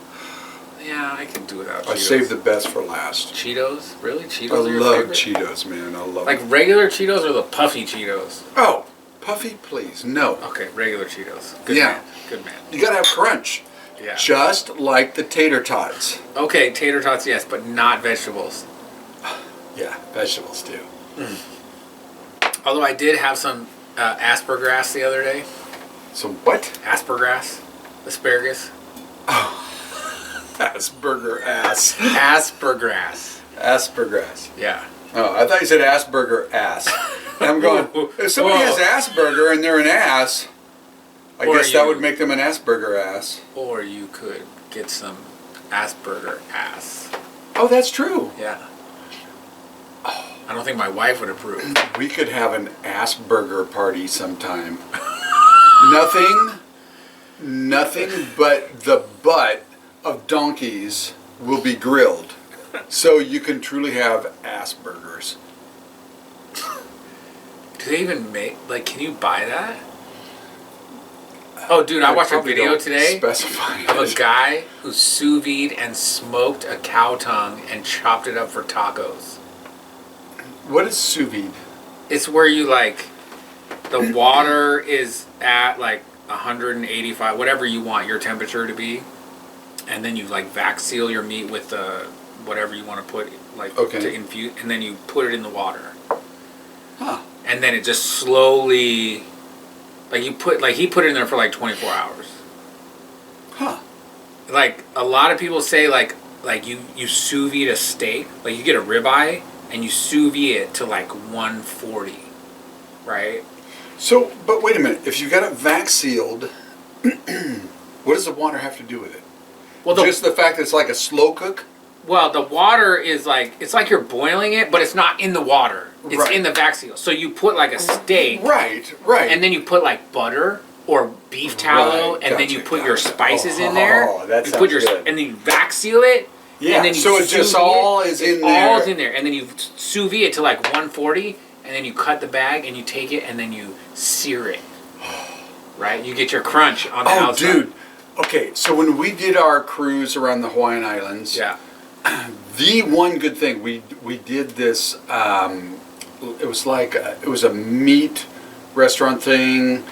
S1: Yeah, I can do without Cheetos.
S2: I saved the best for last.
S1: Cheetos? Really? Cheetos
S2: I
S1: are your
S2: love
S1: favorite?
S2: Cheetos, man. I love
S1: Like
S2: them.
S1: regular Cheetos or the puffy Cheetos?
S2: Oh, puffy, please. No.
S1: Okay, regular Cheetos. Good
S2: Yeah.
S1: man. Good man.
S2: You gotta have crunch.
S1: Yeah.
S2: Just like the tater tots.
S1: Okay, tater tots, yes, but not vegetables.
S2: Yeah, vegetables too.
S1: Although I did have some aspergrass the other day.
S2: So what?
S1: Aspergrass? Asparagus?
S2: Asperger ass.
S1: Aspergrass.
S2: Aspergrass.
S1: Yeah.
S2: Oh, I thought you said Asperger ass. And I'm going, if somebody
S1: Whoa.
S2: has Asperger and they're an ass, I
S1: Or
S2: guess that
S1: you-
S2: would make them an Asperger ass.
S1: Or you could get some Asperger ass.
S2: Oh, that's true.
S1: Yeah. I don't think my wife would approve.
S2: We could have an Asperger party sometime. Nothing but the butt of donkeys will be grilled. So you can truly have Aspergers.
S1: Do they even make, like, can you buy that? Oh, dude, I watched a
S2: probably
S1: video
S2: don't
S1: today
S2: specify
S1: of a
S2: it.
S1: guy who sous vide and smoked a cow tongue and chopped it up for tacos.
S2: What is sous vide?
S1: It's where you, like, the water is at, like, 185, whatever you want your temperature to be. And then you, like, vac seal your meat with whatever you want to put, like,
S2: Okay.
S1: to infuse. And then you put it in the water.
S2: Huh.
S1: And then it just slowly, like, he put it in there for, like, 24 hours.
S2: Huh.
S1: like a lot of people say like you sous vide a steak, like you get a ribeye and you sous vide it to like 140, right?
S2: So, but wait a minute. If you got it vac sealed, what does the water have to do with it?
S1: Well,
S2: just the fact that it's like a slow cook.
S1: Well, the water is like, it's like you're boiling it, but it's not in the water. It's
S2: Right.
S1: in the vac seal. So you put like a steak,
S2: Right.
S1: and then you put like butter or beef tallow,
S2: Right,
S1: and then you
S2: gotcha,
S1: put your
S2: gotcha.
S1: spices in there.
S2: Oh, that
S1: you
S2: sounds
S1: put your
S2: good.
S1: and then you vac seal it.
S2: Yeah.
S1: And then you
S2: So it
S1: sous
S2: just
S1: vide
S2: all
S1: it.
S2: is
S1: It
S2: in there.
S1: all is in there, and then you sous vide it to like 140, and then you cut the bag and you take it and then you sear it. Right, you get your crunch on the outside.
S2: Dude. Okay, so when we did our cruise around the Hawaiian Islands,
S1: Yeah.
S2: the one good thing we did this. It was like it was a meat restaurant thing.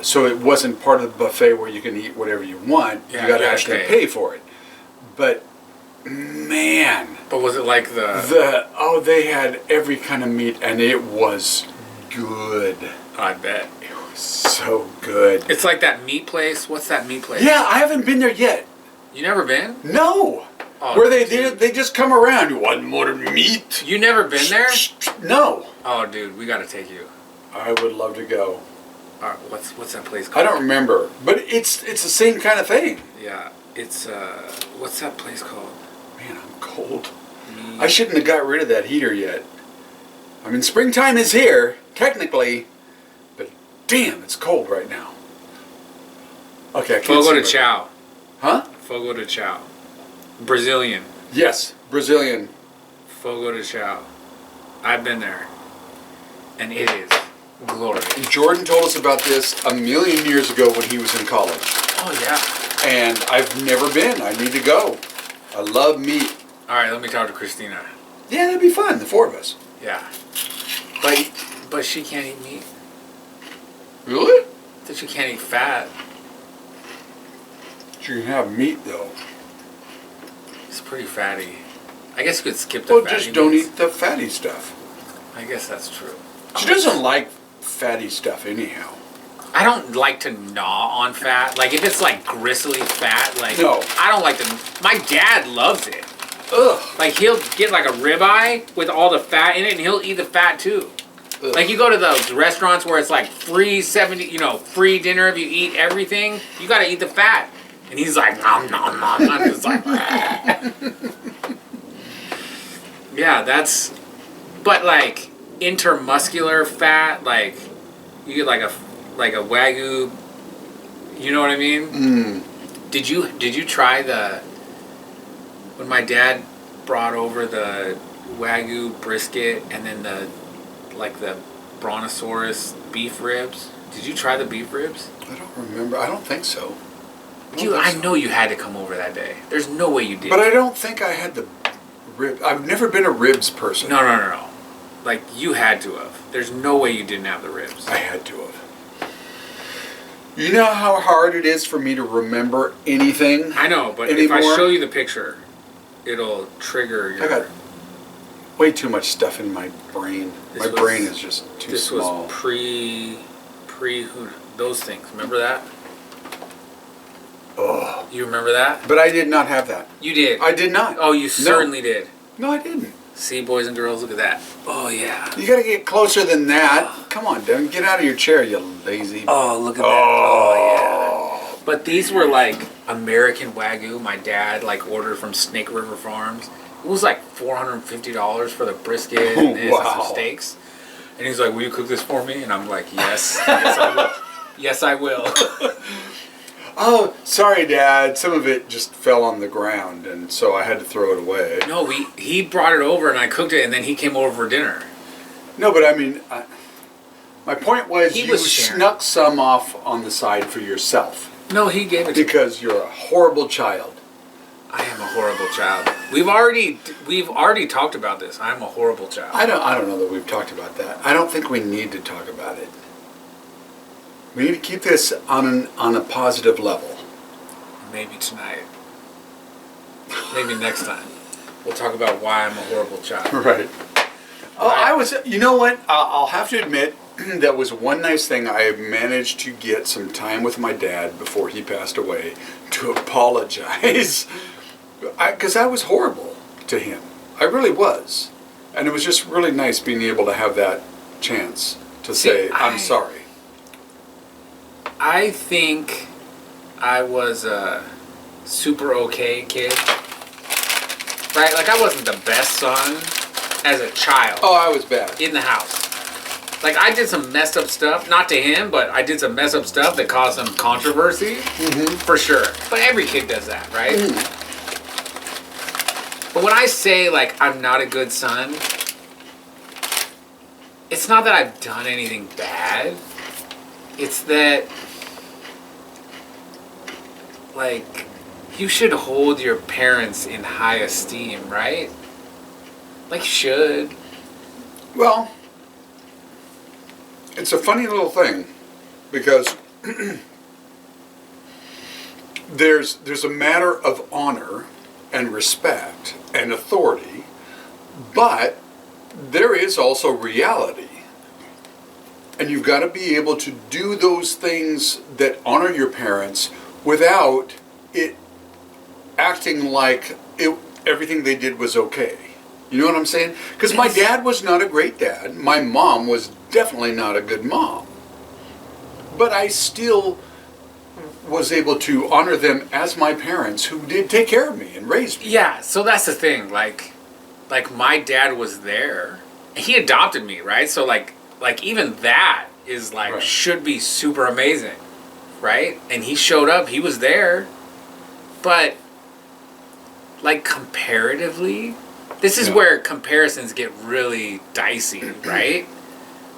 S2: So it wasn't part of the buffet where you can eat whatever you want.
S1: Yeah,
S2: you got to
S1: you gotta
S2: actually
S1: pay.
S2: pay for it. But man,
S1: But was it like the?
S2: they had every kind of meat and it was good.
S1: I bet.
S2: It was so good.
S1: It's like that meat place. What's that meat place?
S2: Yeah, I haven't been there yet.
S1: You never been?
S2: No.
S1: Oh,
S2: Where they
S1: dude.
S2: they just come around. You want more meat?
S1: You never been there?
S2: No.
S1: Oh, dude, we gotta take you.
S2: I would love to go.
S1: What's that place
S2: I
S1: called?
S2: don't remember, but it's the same kind of thing.
S1: Yeah, it's what's that place called?
S2: Man, I'm cold.
S1: Meat.
S2: I shouldn't have got rid of that heater yet. I mean, springtime is here, technically, but damn, it's cold right now. Okay, I can't
S1: Fogo
S2: see
S1: de
S2: my-
S1: Chao.
S2: Huh?
S1: Fogo de Chao. Brazilian.
S2: Yes, Brazilian.
S1: Fogo de Chao. I've been there, and it is glorious.
S2: Jordan told us about this a million years ago when he was in college.
S1: Oh yeah.
S2: And I've never been. I need to go. I love meat.
S1: All right, let me talk to Christina.
S2: Yeah, that'd be fun, the four of us.
S1: Yeah. But she can't eat meat.
S2: Really?
S1: That she can't eat fat.
S2: You can have meat, though.
S1: It's pretty fatty. I guess you could skip the
S2: Well,
S1: fatty
S2: just don't
S1: meats.
S2: eat the fatty stuff.
S1: I guess that's true.
S2: She doesn't like fatty stuff anyhow.
S1: I don't like to gnaw on fat. Like if it's like gristly fat, like
S2: No.
S1: I don't like to. My dad loves it.
S2: Ugh.
S1: Like he'll get like a ribeye with all the fat in it, and he'll eat the fat too.
S2: Ugh.
S1: Like you go to those restaurants where it's like free 70, free dinner if you eat everything. You got to eat the fat, and he's like nom nom nom. I'm just like, yeah, that's. But like intermuscular fat, like you get like a wagyu. You know what I mean?
S2: Mm.
S1: Did you try when my dad brought over the wagyu brisket and then the brontosaurus beef ribs? Did you try the beef ribs?
S2: I don't remember. I don't think so.
S1: I know you had to come over that day. There's no way you did.
S2: But I don't think I had the rib. I've never been a ribs person.
S1: No. Like you had to have. There's no way you didn't have the ribs.
S2: I had to have. You know how hard it is for me to remember anything?
S1: I know, but
S2: anymore?
S1: if I show you the picture, it'll trigger your.
S2: I got way too much stuff in my brain. My brain is just too small.
S1: This was those things. Remember that?
S2: Oh.
S1: You remember that?
S2: But I did not have that.
S1: You did.
S2: I did not.
S1: Oh, you certainly did.
S2: No, I didn't.
S1: See, boys and girls, look at that. Oh, yeah.
S2: You gotta get closer than that. Come on, Devin, get out of your chair, you lazy.
S1: Oh, look at that. Oh, yeah. But these were like American Wagyu. My dad ordered from Snake River Farms. It was like $450 for the brisket and this and some steaks. And he's like, "Will you cook this for me?" And I'm like, "Yes, yes I will. Yes, I will."
S2: Oh, sorry, Dad. Some of it just fell on the ground, and so I had to throw it away.
S1: No, he brought it over and I cooked it, and then he came over for dinner.
S2: No, but I mean, my point was
S1: He
S2: you
S1: was sharing.
S2: snuck some off on the side for yourself
S1: No, he gave it to me.
S2: because you're a horrible child.
S1: I am a horrible child. We've already talked about this. I'm a horrible child.
S2: I don't know that we've talked about that. I don't think we need to talk about it. We need to keep this on a positive level.
S1: Maybe tonight. Maybe next time. We'll talk about why I'm a horrible child.
S2: Right. Oh, I was. You know what? I'll have to admit, that was one nice thing. I managed to get some time with my dad before he passed away to apologize. Because I was horrible to him. I really was. And it was just really nice being able to have that chance to say, I'm sorry.
S1: I think I was a super okay kid. Right? Like, I wasn't the best son as a child.
S2: Oh, I was bad.
S1: In the house. Like, I did some messed up stuff. Not to him, but I did some messed up stuff that caused some controversy. Mm-hmm. For sure. But every kid does that, right? Mm-hmm. But when I say, like, I'm not a good son, it's not that I've done anything bad. It's that, like, you should hold your parents in high esteem, right? Like, you should.
S2: Well, it's a funny little thing because there's a matter of honor and respect and authority, but there is also reality. And you've got to be able to do those things that honor your parents without it acting like everything they did was okay. You know what I'm saying? Because my dad was not a great dad. My mom was definitely not a good mom. But I still was able to honor them as my parents who did take care of me and raise me.
S1: Yeah, so that's the thing. Like my dad was there. He adopted me, right? So like even that is like right. Should be super amazing, right? And he showed up. He was there. But like comparatively, this is where comparisons get really dicey, right?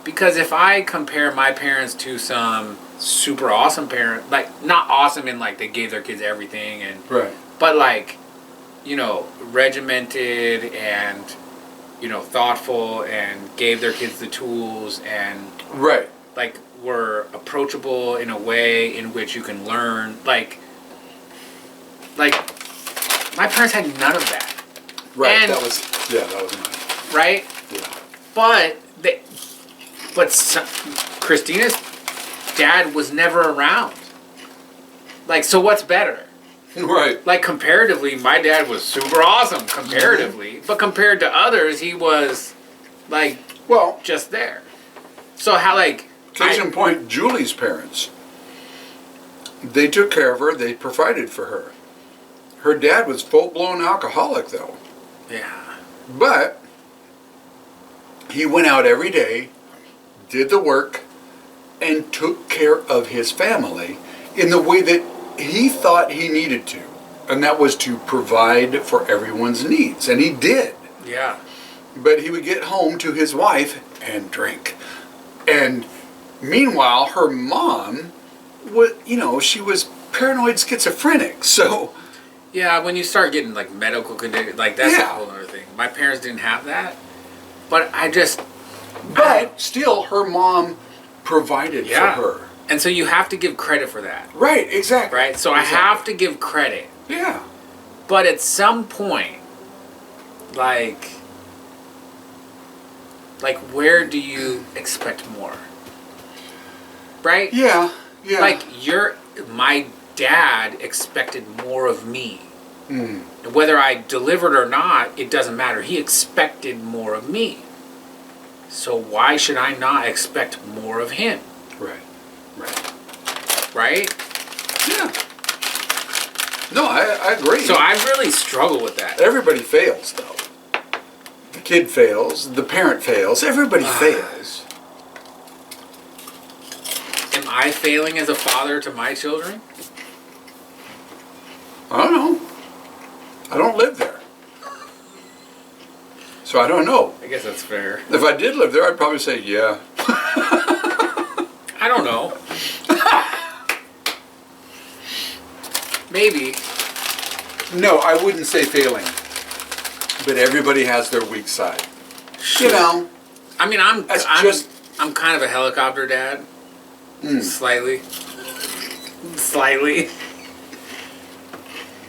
S1: Because if I compare my parents to some super awesome parent, like not awesome in like they gave their kids everything and
S2: right,
S1: but like, you know, regimented and, you know, thoughtful and gave their kids the tools and
S2: right,
S1: like were approachable in a way in which you can learn, like my parents had none of that.
S2: Right,
S1: and,
S2: that was mine.
S1: Right?
S2: Yeah.
S1: But Christina's dad was never around. Like, so what's better?
S2: Right.
S1: Like, comparatively, my dad was super awesome, comparatively. Mm-hmm. But compared to others, he was, like,
S2: well,
S1: just there. So how, like...
S2: Case in point, Julie's parents. They took care of her. They provided for her. Her dad was full-blown alcoholic, though.
S1: Yeah.
S2: But he went out every day, did the work, and took care of his family in the way that he thought he needed to. And that was to provide for everyone's needs. And he did.
S1: Yeah.
S2: But he would get home to his wife and drink. And meanwhile, her mom, she was paranoid schizophrenic, so...
S1: Yeah, when you start getting, like, medical conditions, like, that's a whole other thing. My parents didn't have that, but
S2: But still, her mom provided for her.
S1: And so you have to give credit for that.
S2: Right, exactly.
S1: Right? So exactly. I have to give credit.
S2: Yeah.
S1: But at some point, like, where do you expect more? Right?
S2: Yeah, yeah.
S1: Like, my dad expected more of me. Mm. And whether I delivered or not, it doesn't matter. He expected more of me. So why should I not expect more of him?
S2: Right.
S1: Right?
S2: Yeah. No, I agree.
S1: So I really struggle with that.
S2: Everybody fails, though. The kid fails, the parent fails, everybody fails.
S1: Am I failing as a father to my children?
S2: I don't know. I don't live there. So I don't know.
S1: I guess that's fair.
S2: If I did live there, I'd probably say, yeah.
S1: I don't know. Maybe.
S2: No, I wouldn't say failing. But everybody has their weak side. Sure. You know.
S1: I mean, I'm kind of a helicopter dad. Slightly.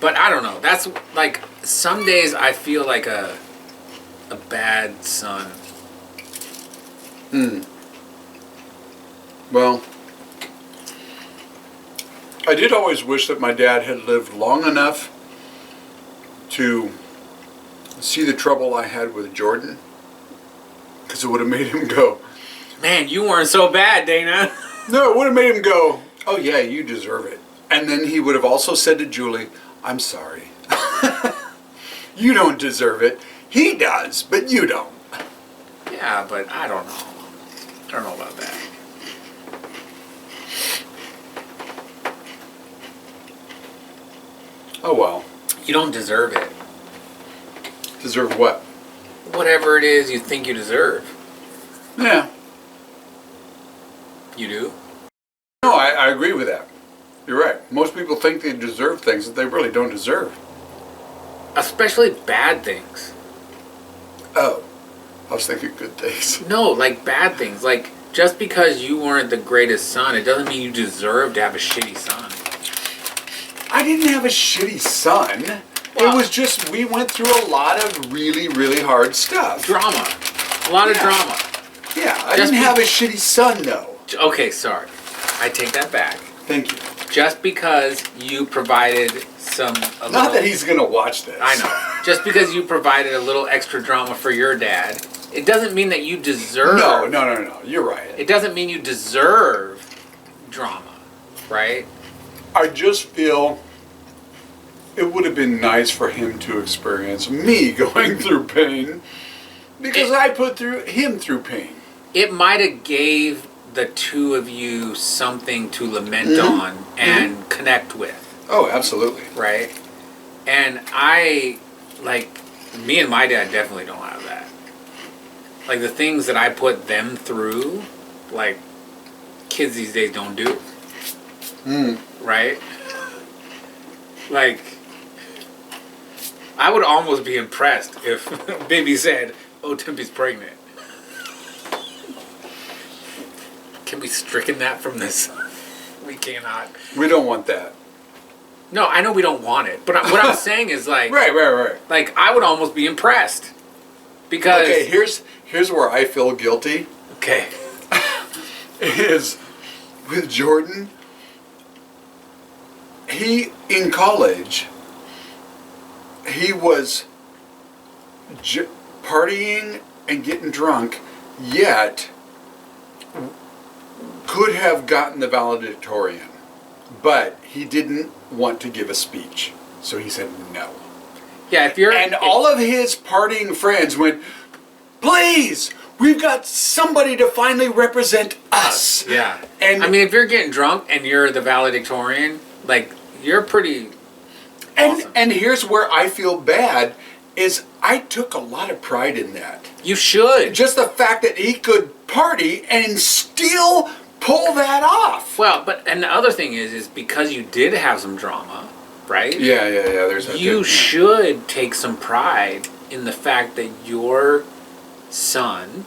S1: But I don't know. That's like some days I feel like a bad son.
S2: Well, I did always wish that my dad had lived long enough to see the trouble I had with Jordan, because it would have made him go,
S1: Man, you weren't so bad, Dana.
S2: no, it would have made him go, oh yeah, you deserve it. And then he would have also said to Julie, I'm sorry. You don't deserve it. He does, but you don't.
S1: Yeah, but I don't know. I don't know about that.
S2: Oh well.
S1: You don't deserve it.
S2: Deserve what?
S1: Whatever it is you think you deserve.
S2: Yeah.
S1: You do?
S2: No, I agree with that. You're right. Most people think they deserve things that they really don't deserve.
S1: Especially bad things.
S2: Oh. I was thinking good things.
S1: No, like bad things. Like, just because you weren't the greatest son, it doesn't mean you deserve to have a shitty son.
S2: I didn't have a shitty son.
S1: Well,
S2: it was just we went through a lot of really, really hard stuff.
S1: Drama. A lot of drama.
S2: Yeah, I didn't have a shitty son, though.
S1: Okay, sorry. I take that back.
S2: Thank you.
S1: Just because you provided
S2: Not that he's going to watch this.
S1: I know. Just because you provided a little extra drama for your dad, it doesn't mean that you deserve...
S2: No. You're right.
S1: It doesn't mean you deserve drama, right?
S2: I just feel it would have been nice for him to experience me going through pain because I put him through pain.
S1: It might have gave the two of you something to lament on and connect with.
S2: Oh, absolutely.
S1: Right? And me and my dad definitely don't have that. Like, the things that I put them through, like, kids these days don't do. Right? Like, I would almost be impressed if Baby said, oh, Timpy's pregnant. Can we stricken that from this? We cannot.
S2: We don't want that.
S1: No, I know we don't want it, but what I'm saying is like...
S2: Right.
S1: Like, I would almost be impressed. Because...
S2: Okay, here's where I feel guilty.
S1: Okay.
S2: Is with Jordan, in college, he was partying and getting drunk, yet could have gotten the valedictorian, but he didn't want to give a speech, so he said no.
S1: Yeah,
S2: all of his partying friends went, please, we've got somebody to finally represent us.
S1: Yeah.
S2: And
S1: I mean, if you're getting drunk and you're the valedictorian, like, you're pretty awesome.
S2: And here's where I feel bad, is I took a lot of pride in that.
S1: You should.
S2: Just the fact that he could party and still pull that off.
S1: Well, and the other thing is because you did have some drama, right?
S2: Yeah. There's that.
S1: You should take some pride in the fact that your son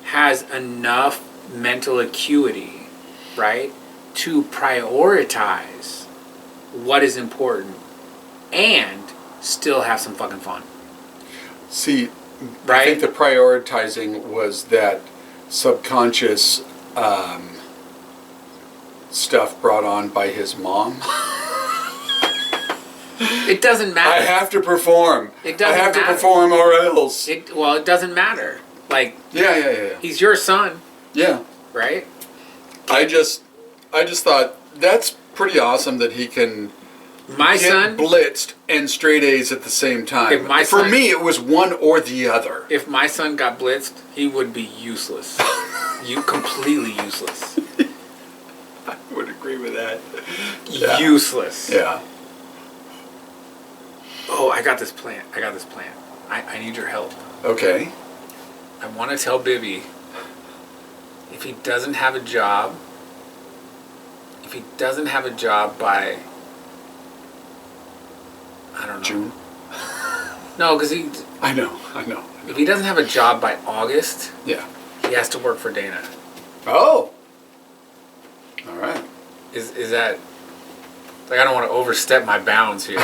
S1: has enough mental acuity, right, to prioritize what is important and still have some fucking fun.
S2: See,
S1: right?
S2: I think the prioritizing was that subconscious stuff brought on by his mom.
S1: It doesn't matter.
S2: I have to perform.
S1: It doesn't matter.
S2: to perform or else.
S1: It doesn't matter. Like,
S2: Yeah.
S1: he's your son,
S2: Yeah.
S1: right?
S2: I just thought that's pretty awesome that he can
S1: My
S2: get
S1: son,
S2: blitzed and straight A's at the same time. For me, it was one or the other.
S1: if my son got blitzed, he would be useless. Completely useless.
S2: I would agree with that.
S1: Useless.
S2: Yeah.
S1: Oh, I got this plan. I need your help.
S2: Okay.
S1: I want to tell Bibby, if he doesn't have a job by, I don't know.
S2: June?
S1: No, because
S2: I know.
S1: if he doesn't have a job by August,
S2: Yeah.
S1: he has to work for Dana.
S2: Oh. All right.
S1: Is that, like, I don't want to overstep my bounds here.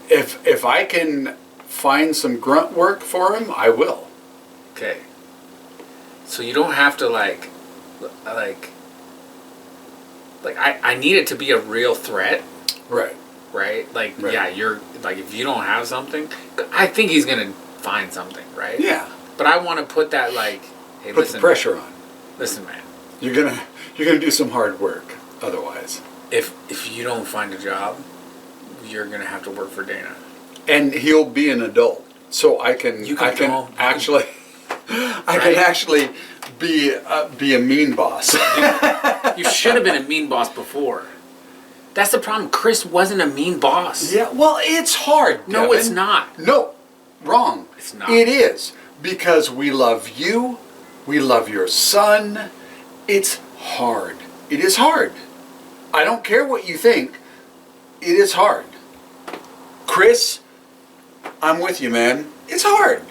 S2: If I can find some grunt work for him, I will.
S1: Okay. So you don't have to, like, like I need it to be a real threat.
S2: Right.
S1: Right? Like,
S2: Right.
S1: yeah, you're, like, if you don't have something, I think he's going to find something, right?
S2: Yeah.
S1: But I want to put that, like, hey,
S2: Put
S1: listen.
S2: the pressure on.
S1: Listen, man.
S2: You're gonna do some hard work otherwise.
S1: If you don't find a job, you're going to have to work for Dana.
S2: And he'll be an adult, so I can actually be a mean boss.
S1: You should have been a mean boss before. That's the problem. Chris wasn't a mean boss.
S2: Yeah, well, it's hard.
S1: No,
S2: Devin.
S1: it's not.
S2: No, wrong.
S1: It's not.
S2: It is, because we love you. We love your son. It's hard. It is hard. I don't care what you think. It is hard. Chris, I'm with you, man. It's hard.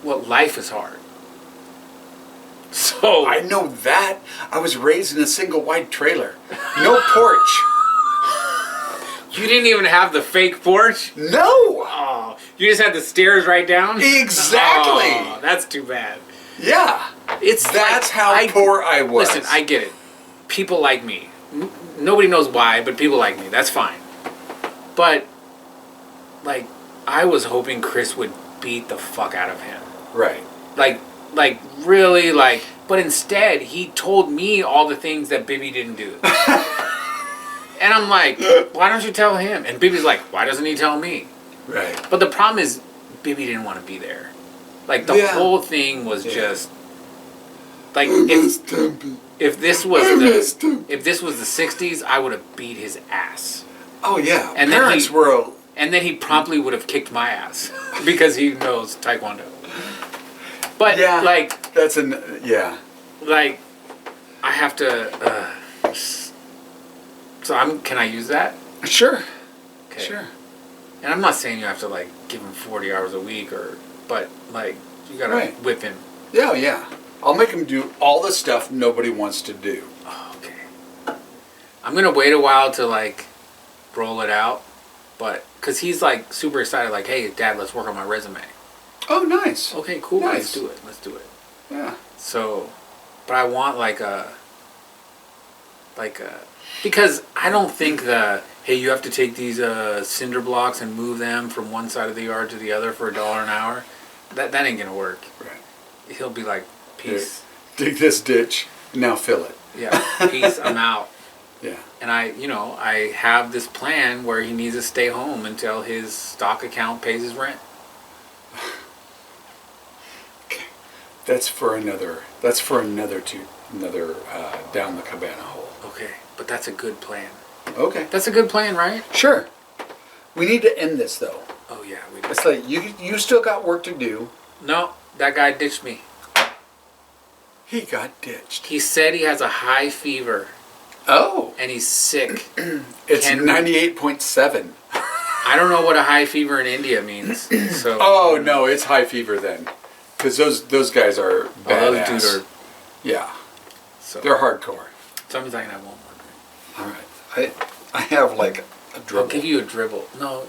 S1: Well, life is hard. So
S2: I know that. I was raised in a single wide trailer. No porch.
S1: you didn't even have the fake porch?
S2: No.
S1: Oh, you just had the stairs right down?
S2: Exactly.
S1: Oh, that's too bad.
S2: Yeah. That's how poor I was.
S1: Listen, I get it. People like me. Nobody knows why, but people like me. That's fine. But, like, I was hoping Chris would beat the fuck out of him.
S2: Right.
S1: Like really, like, but instead, he told me all the things that Bibby didn't do. And I'm like, why don't you tell him? And Bibby's like, why doesn't he tell me?
S2: Right.
S1: But the problem is, Bibby didn't want to be there. Like, the whole thing was just, like, if this was the 60s, I would have beat his ass.
S2: Oh yeah.
S1: And
S2: then
S1: he promptly would have kicked my ass because he knows Taekwondo. But
S2: yeah,
S1: like like I have to. So can I use that?
S2: Sure.
S1: Okay.
S2: Sure.
S1: And I'm not saying you have to like give him 40 hours a week but like you gotta whip him.
S2: Yeah, yeah. I'll make him do all the stuff nobody wants to do.
S1: Oh, okay. I'm gonna wait a while to like roll it out, but because he's like super excited, like, hey, Dad, let's work on my resume.
S2: Oh, nice.
S1: Okay, cool.
S2: Nice.
S1: Let's do it.
S2: Yeah.
S1: So, but I want because I don't think hey, you have to take these cinder blocks and move them from one side of the yard to the other for $1 an hour. That ain't gonna work.
S2: Right.
S1: He'll be like, peace.
S2: Dig this ditch. Now fill it.
S1: Yeah. Peace. I'm out.
S2: Yeah.
S1: And I have this plan where he needs to stay home until his stock account pays his rent.
S2: Okay. That's for another down the Cabana hole.
S1: Okay, but that's a good plan.
S2: Okay.
S1: That's a good plan, right?
S2: Sure. We need to end this though.
S1: Oh yeah, we do.
S2: It's like you still got work to do.
S1: No, that guy ditched me.
S2: He got ditched.
S1: He said he has a high fever.
S2: Oh.
S1: And he's sick.
S2: It's 98.7.
S1: I don't know what a high fever in India means. So.
S2: Oh no, it's high fever then, because those guys are badass.
S1: Oh, those dudes are.
S2: Yeah.
S1: So.
S2: They're hardcore.
S1: Sometimes I can have one more drink.
S2: All right. I have like a dribble.
S1: I'll give you a dribble. No,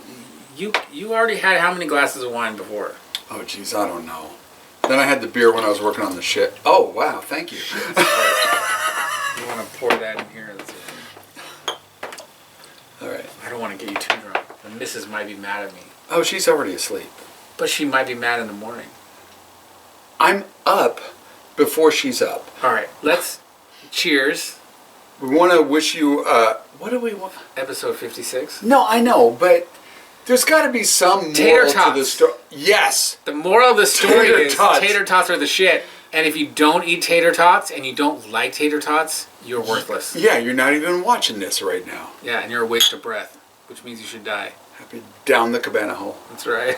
S1: you already had how many glasses of wine before?
S2: Oh geez, I don't know. Then I had the beer when I was working on the shit. Oh wow, thank you.
S1: You want to pour that in here?
S2: All right.
S1: I don't want to get you too drunk. The missus might be mad at me.
S2: Oh, she's already asleep.
S1: But she might be mad in the morning.
S2: I'm up before she's up.
S1: All right, let's cheers.
S2: We want to wish you. What do we want?
S1: Episode 56.
S2: No, I know, but there's got to be some moral to the story. Yes.
S1: The moral of the story is
S2: tots.
S1: Tater tots are the shit. And if you don't eat tater tots and you don't like tater tots, you're worthless.
S2: Yeah, you're not even watching this right now.
S1: Yeah, and you're a waste of breath, which means you should die.
S2: Happy down the Cabana hole.
S1: That's right.